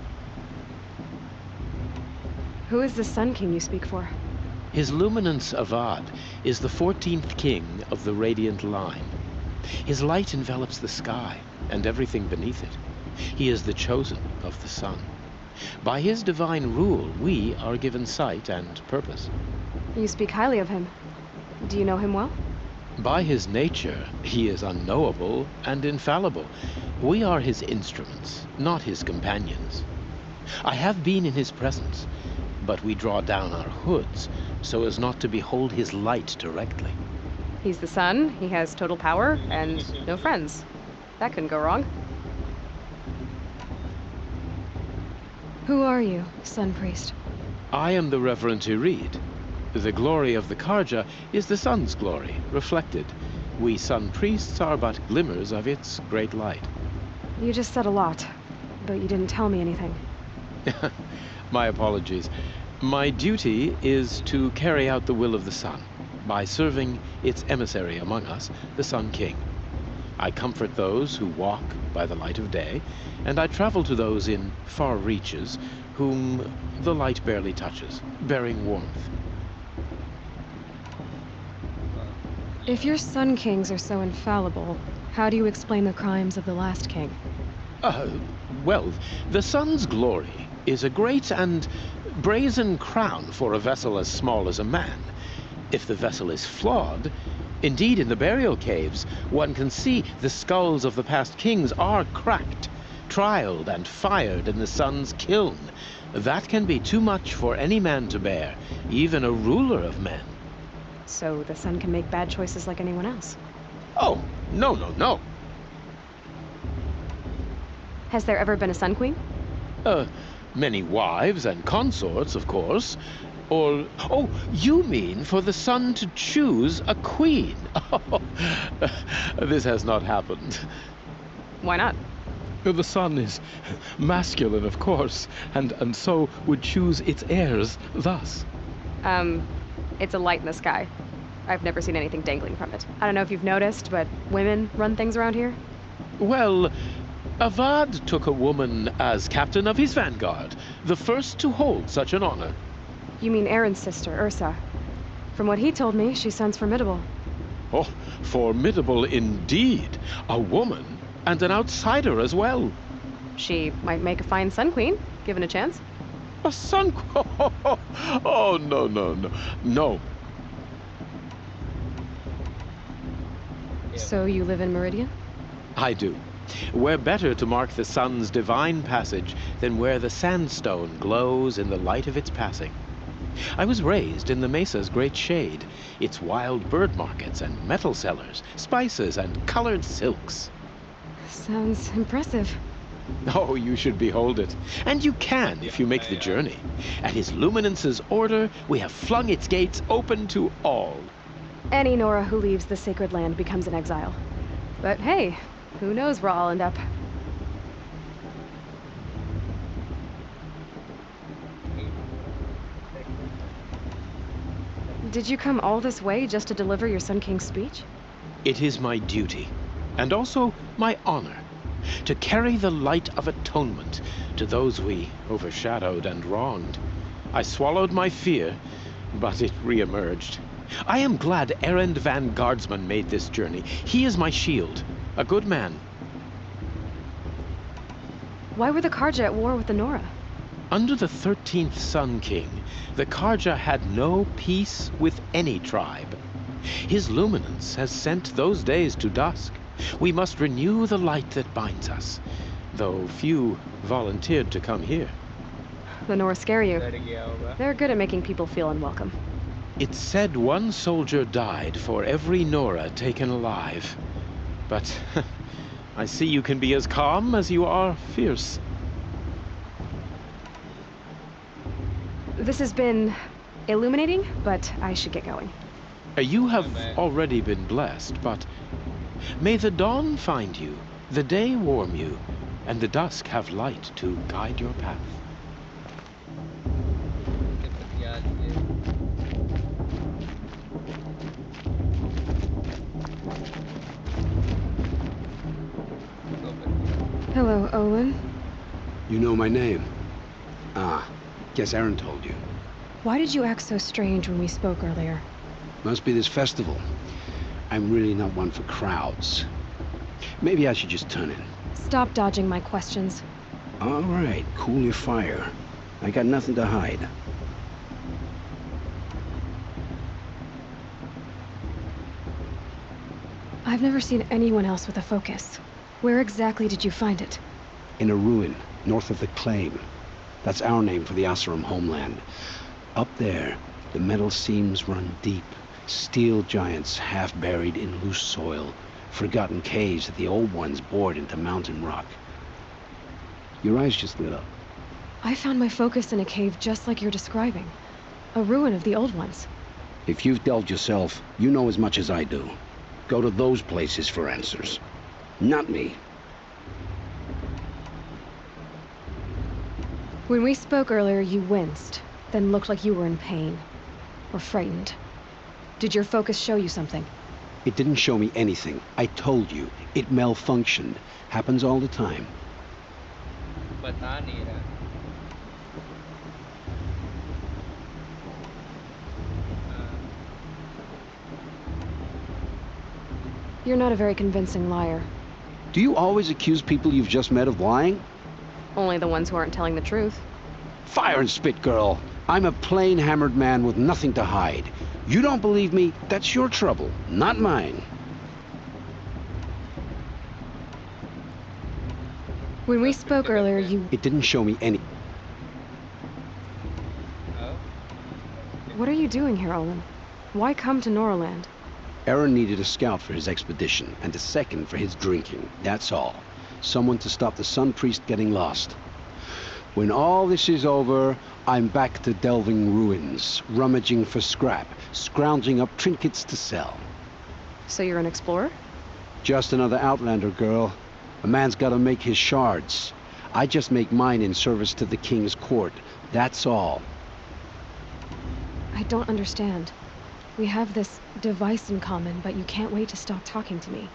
Who is the Sun King you speak for? His Luminance Avad is the 14th king of the Radiant Line. His light envelops the sky and everything beneath it. He is the chosen of the sun. By his divine rule, we are given sight and purpose. You speak highly of him. Do you know him well? By his nature, he is unknowable and infallible. We are his instruments, not his companions. I have been in his presence, but we draw down our hoods so as not to behold his light directly. He's the sun, he has total power, and no friends. That couldn't go wrong. Who are you, Sun Priest? I am the Reverend Irid. The glory of the Karja is the sun's glory, reflected. We sun priests are but glimmers of its great light. You just said a lot. but you didn't tell me anything. My apologies. My duty is to carry out the will of the sun by serving its emissary among us, the Sun King. I comfort those who walk by the light of day, and I travel to those in far reaches whom the light barely touches, bearing warmth. If your Sun Kings are so infallible, how do you explain the crimes of the last king? Well, the sun's glory is a great and brazen crown for a vessel as small as a man. If the vessel is flawed, indeed in the burial caves, one can see the skulls of the past kings are cracked, trialed and fired in the sun's kiln. That can be too much for any man to bear, even a ruler of men. So the sun can make bad choices like anyone else? Oh, no. Has there ever been a Sun Queen? Many wives and consorts, of course. Or, oh, you mean for the sun to choose a queen? This has not happened. Why not? The sun is masculine, of course, and so would choose its heirs thus. It's a light in the sky. I've never seen anything dangling from it. I don't know if you've noticed, but women run things around here. Well, Avad took a woman as captain of his vanguard, the first to hold such an honor. You mean Aaron's sister, Ursa. From what he told me, she sounds formidable. Oh, formidable indeed. A woman, and an outsider as well. She might make a fine Sun Queen, given a chance. A Sun Queen? Oh, no. So you live in Meridian? I do. Where better to mark the sun's divine passage than where the sandstone glows in the light of its passing. I was raised in the mesa's great shade, its wild bird markets and metal cellars, spices and colored silks. Sounds impressive. Oh, you should behold it. And you can if you make the journey. At His Luminance's order, we have flung its gates open to all. Any Nora who leaves the sacred land becomes an exile. But hey, who knows where I'll end up. Did you come all this way just to deliver your Sun King's speech? It is my duty, and also my honor, to carry the light of atonement to those we overshadowed and wronged. I swallowed my fear, but it re-emerged. I am glad Erend Van Guardsman made this journey. He is my shield, a good man. Why were the Karja at war with the Nora? Under the 13th Sun King, the Karja had no peace with any tribe. His luminance has sent those days to dusk. We must renew the light that binds us, though few volunteered to come here. The Nora scare you. They're good at making people feel unwelcome. It's said one soldier died for every Nora taken alive. But I see you can be as calm as you are fierce. This has been illuminating, but I should get going. You have already been blessed, but may the dawn find you, the day warm you, and the dusk have light to guide your path. Hello, Olin. You know my name? Ah, guess Aaron told you. Why did you act so strange when we spoke earlier? Must be this festival. I'm really not one for crowds. Maybe I should just turn in. Stop dodging my questions. All right, cool your fire. I got nothing to hide. I've never seen anyone else with a focus. Where exactly did you find it? In a ruin, north of the Claim. That's our name for the Asuram homeland. Up there, the metal seams run deep. Steel giants half buried in loose soil. Forgotten caves that the old ones bored into mountain rock. Your eyes just lit up. I found my focus in a cave just like you're describing. A ruin of the old ones. If you've delved yourself, you know as much as I do. Go to those places for answers. Not me. When we spoke earlier, you winced, then looked like you were in pain. Or frightened. Did your focus show you something? It didn't show me anything. I told you. It malfunctioned. Happens all the time. बता नहीं रहा. You're not a very convincing liar. Do you always accuse people you've just met of lying? Only the ones who aren't telling the truth. Fire and spit, girl. I'm a plain hammered man with nothing to hide. You don't believe me? That's your trouble, not mine. When we spoke earlier, you... It didn't show me any... What are you doing here, Olin? Why come to Norland? Aaron needed a scout for his expedition, and a second for his drinking. That's all. Someone to stop the Sun Priest getting lost. When all this is over, I'm back to delving ruins, rummaging for scrap, scrounging up trinkets to sell. So you're an explorer? Just another Outlander, girl. A man's gotta make his shards. I just make mine in service to the King's court. That's all. I don't understand. We have this device in common, but you can't wait to stop talking to me.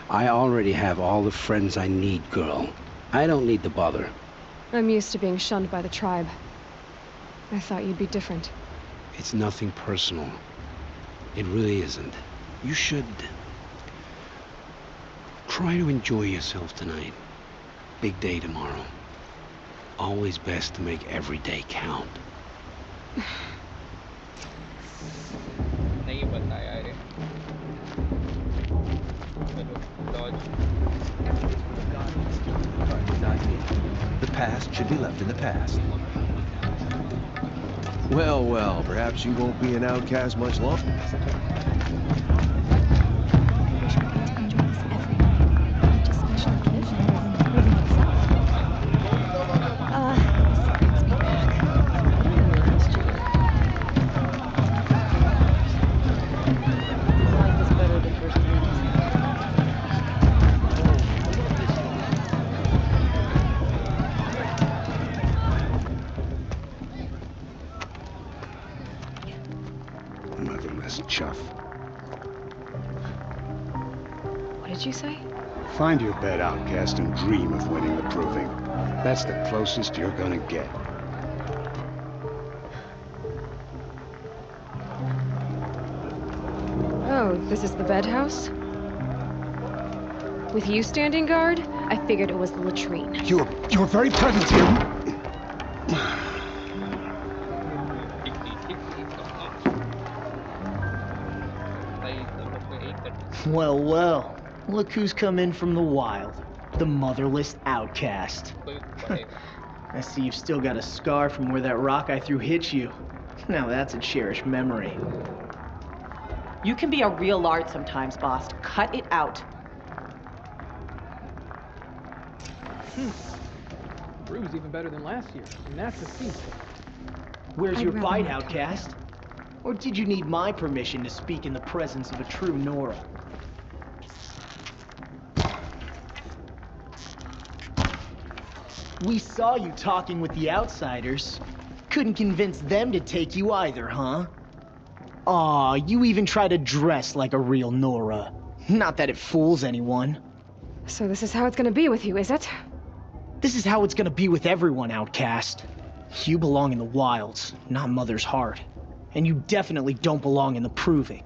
I already have all the friends I need, girl. I don't need the bother. I'm used to being shunned by the tribe. I thought you'd be different. It's nothing personal. It really isn't. You should... try to enjoy yourself tonight. Big day tomorrow. Always best to make every day count. नहीं बताया रे. चलो lodge. The past should be left in the past. Well, well, perhaps you won't be an outcast much longer. Motherless chuff. What did you say? Find your bed, outcast, and dream of winning the proving. That's the closest you're gonna get. Oh, this is the bed house? With you standing guard, I figured it was the latrine. Your very presence here... Well, well. Look who's come in from the wild. The motherless outcast. I see you've still got a scar from where that rock I threw hit you. Now that's a cherished memory. You can be a real lard sometimes, boss. Cut it out. Brew's even better than last year, and that's a feat. Where's I'd your rather bite, not outcast? Or did you need my permission to speak in the presence of a true Nora? We saw you talking with the outsiders. Couldn't convince them to take you either, huh? Aw, you even try to dress like a real Nora. Not that it fools anyone. So this is how it's gonna be with you, is it? This is how it's gonna be with everyone, outcast. You belong in the wilds, not Mother's heart. And you definitely don't belong in the proving.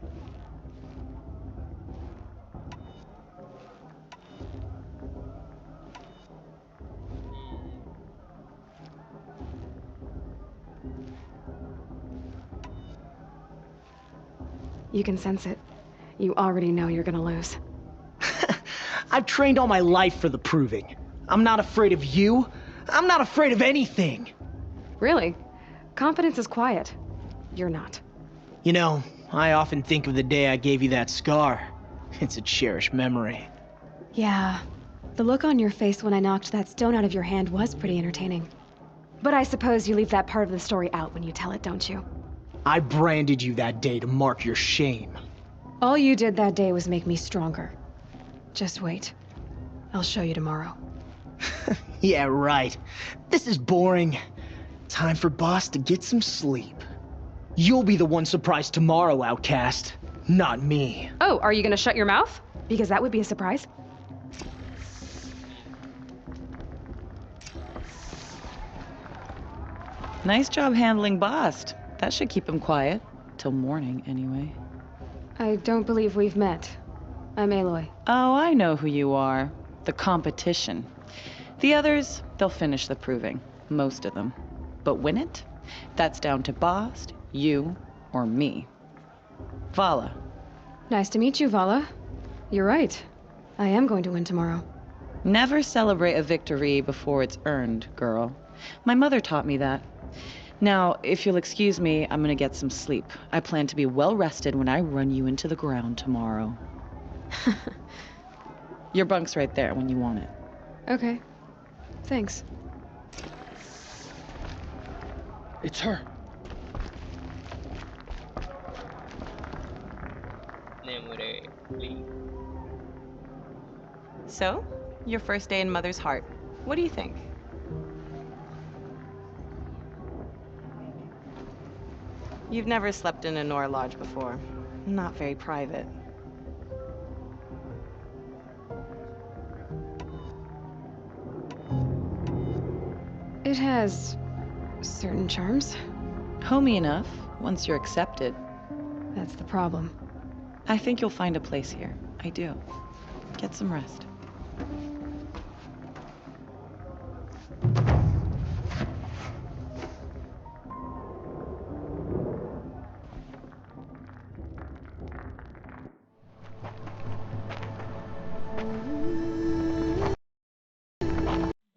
You can sense it. You already know you're gonna lose. I've trained all my life for the proving. I'm not afraid of you. I'm not afraid of anything. Really? Confidence is quiet. You're not. You know, I often think of the day I gave you that scar. It's a cherished memory. Yeah. The look on your face when I knocked that stone out of your hand was pretty entertaining. But I suppose you leave that part of the story out when you tell it, don't you? I branded you that day to mark your shame. All you did that day was make me stronger. Just wait. I'll show you tomorrow. Yeah, right. This is boring. Time for Boss to get some sleep. You'll be the one surprised tomorrow, outcast. Not me. Oh, are you gonna shut your mouth? Because that would be a surprise. Nice job handling Bast. That should keep him quiet. Till morning, anyway. I don't believe we've met. I'm Aloy. Oh, I know who you are. The competition. The others, they'll finish the proving. Most of them. But win it? That's down to Bast, you, or me. Vala. Nice to meet you, Vala. You're right. I am going to win tomorrow. Never celebrate a victory before it's earned, girl. My mother taught me that. Now, if you'll excuse me, I'm gonna get some sleep. I plan to be well rested when I run you into the ground tomorrow. Your bunk's right there when you want it. Okay. Thanks. It's her. So, your first day in Mother's Heart. What do you think? You've never slept in a Nora lodge before. Not very private. It has certain charms. Homey enough, once you're accepted. That's the problem. I think you'll find a place here. I do. Get some rest.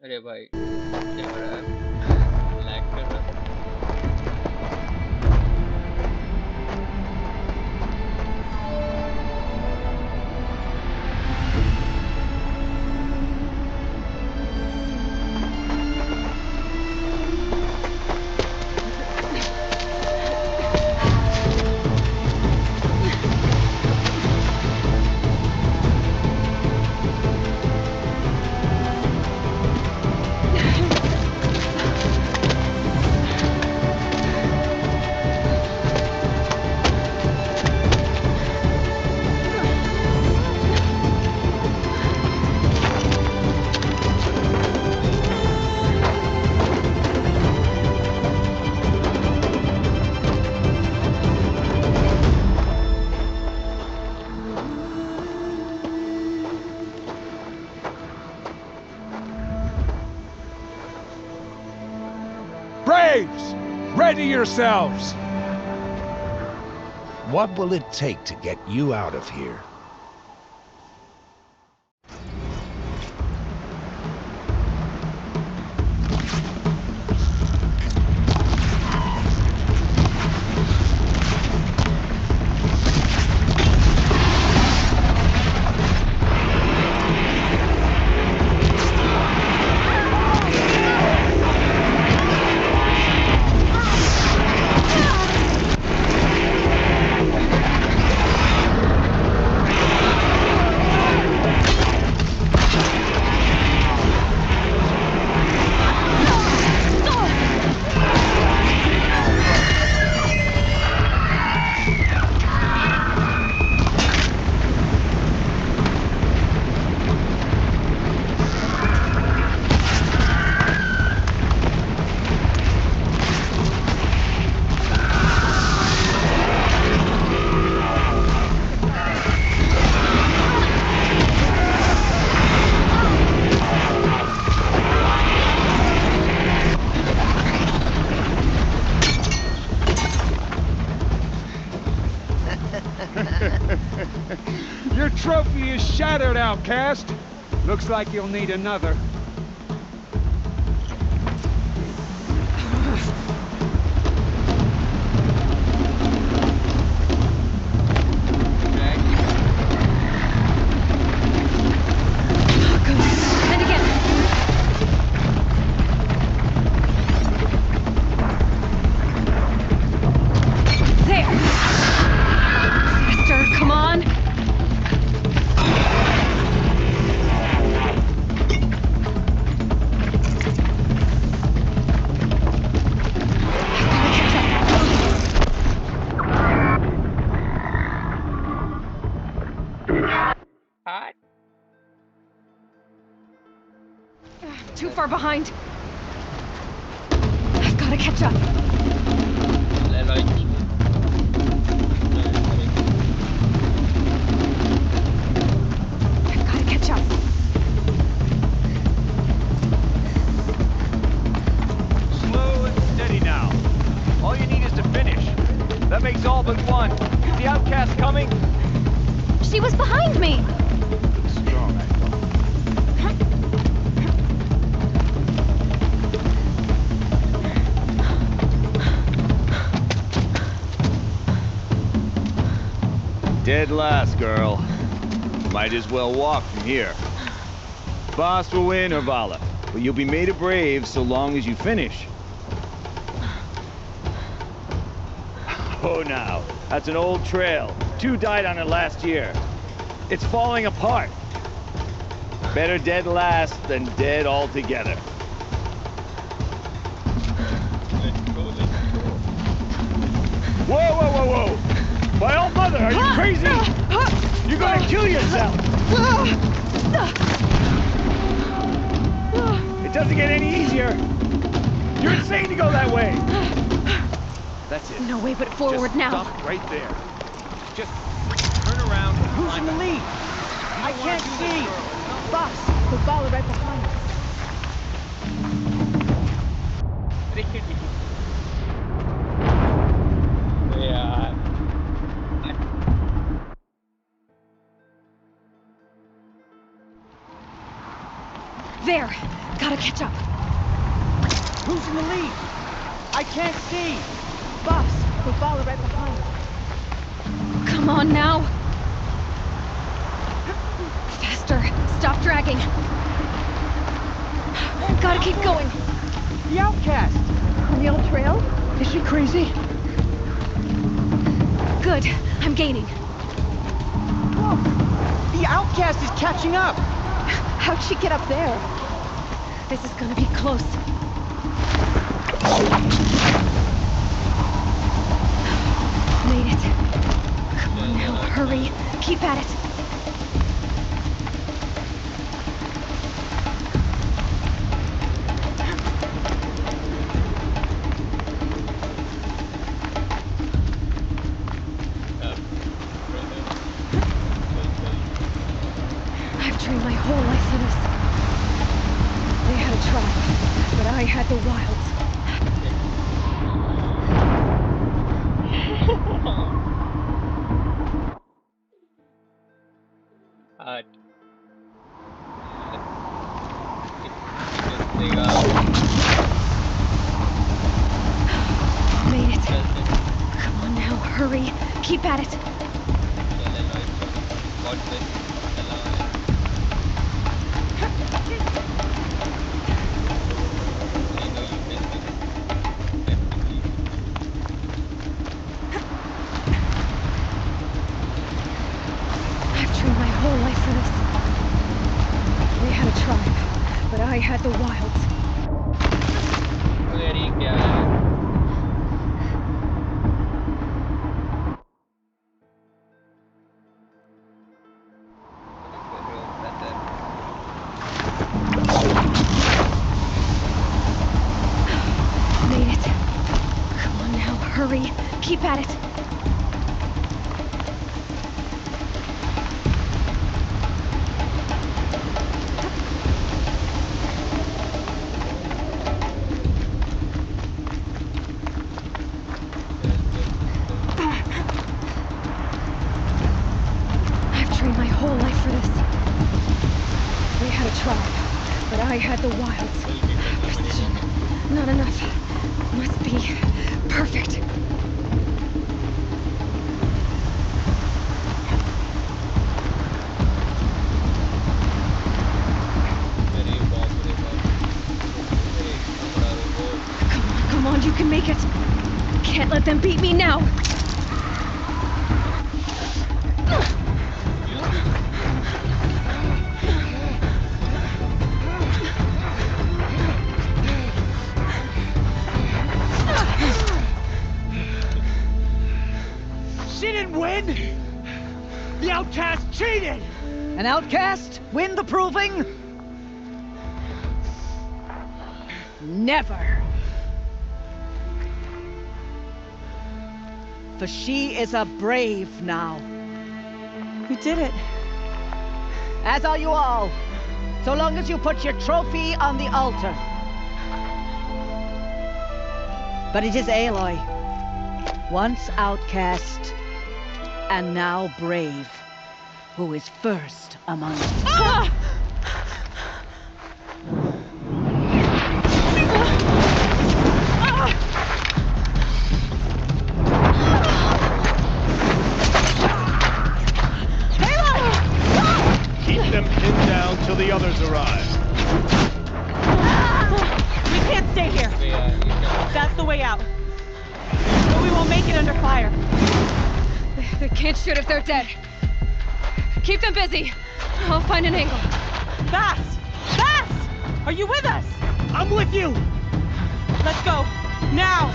अरे भाई क्या हो रहा है lag कर रहा है Braves! Ready yourselves! What will it take to get you out of here? Your trophy is shattered, outcast. Looks like you'll need another. Come on! Hot. Too far behind. I've got to catch up. I've got to catch up. Slow and steady now. All you need is to finish. That makes all but one. Is the outcast coming? She was behind me. Strong, I thought. Dead last, girl. Might as well walk from here. Boss will win or Vala, but you'll be made a brave so long as you finish. Oh, now, that's an old trail. 2 died on it last year. It's falling apart. Better dead last than dead altogether. Whoa, whoa, whoa, whoa! My old mother, are you crazy? You're gonna kill yourself! It doesn't get any easier. You're insane to go that way. That's it. No way but forward Just now. Stop right there. Just turn around and Who's in the lead? I can't see. Boss, the ball right behind us. Yeah. There. Gotta catch up. Who's in the lead? I can't see. Boss, the ball right behind us. Come on now. Faster. Stop dragging. Gotta keep going. The outcast. On the old trail? Is she crazy? Good. I'm gaining. Whoa. The outcast is catching up. How'd she get up there? This is gonna be close. Made it. Come on now, hurry. Keep at it. I've trained my whole life for this. They had a tribe, but I had the wilds. Hot. Made it. Come on now, hurry. Keep at it. I've trained my whole life for this. They had a tribe, but I had the wilds. Very good. Made it. Come on now, hurry. Keep at it. I've trained my whole life for this. They had a tribe, but I had the wilds. Precision. Not enough. Must be perfect. Come on, you can make it. Can't let them beat me now. She didn't win! The outcast cheated! An outcast win the proving? Never. For she is a brave now. You did it. As are you all, so long as you put your trophy on the altar. But it is Aloy, once outcast, and now brave, who is first among us. Ah! Keep them pinned down till the others arrive. We can't stay here. That's the way out. But we won't make it under fire. They can't shoot if they're dead. Keep them busy. I'll find an angle. Fast! Fast! Are you with us? I'm with you! Let's go. Now!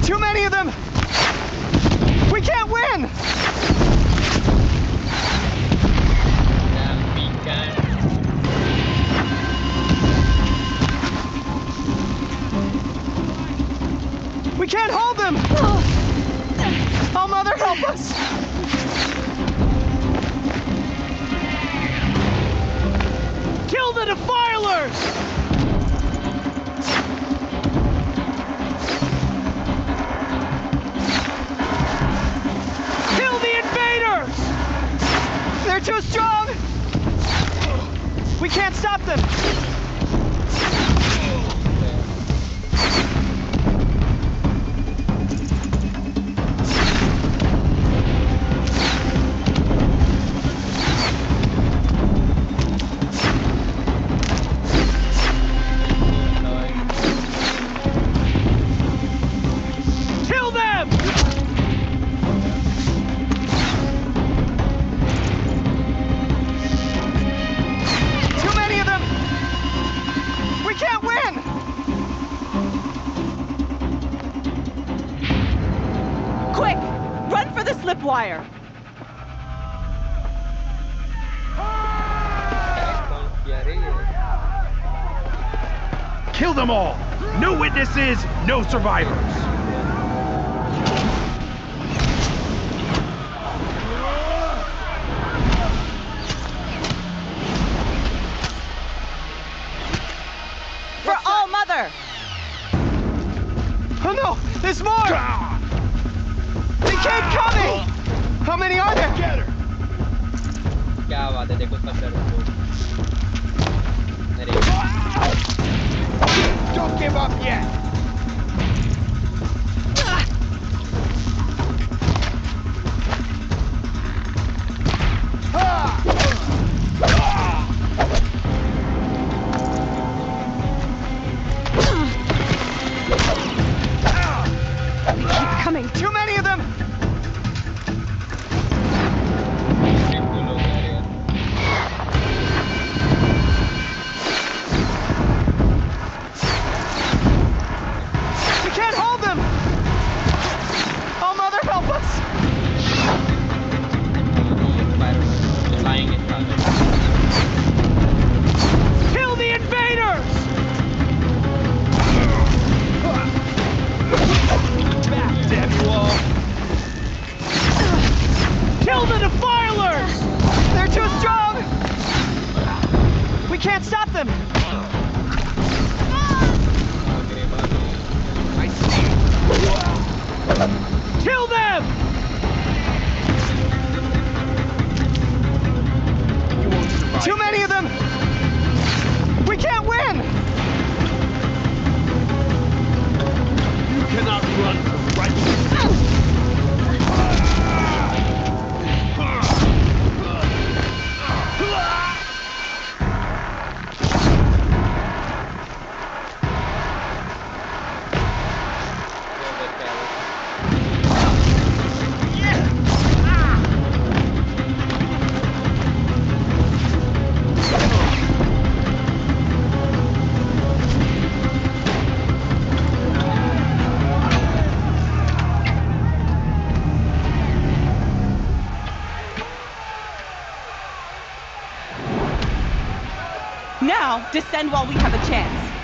Too many of them! We can't win! We can't hold them! Oh, Mother, help us! Kill the defilers! Kill the invaders! They're too strong! We can't stop them! Kill them! Too many of them! We can't win! Quick! Run for the slip wire! Kill them all! No witnesses, no survivors! For All Mother! Oh no! There's more! They keep coming! How many are there? Get her! क्या बात है देखो सब डरो अरे Don't give up yet! Keep coming. Too many of them! We can't hold them! Oh, Mother, help us! Kill the invaders! Back, damn you all! Descend while we have a chance.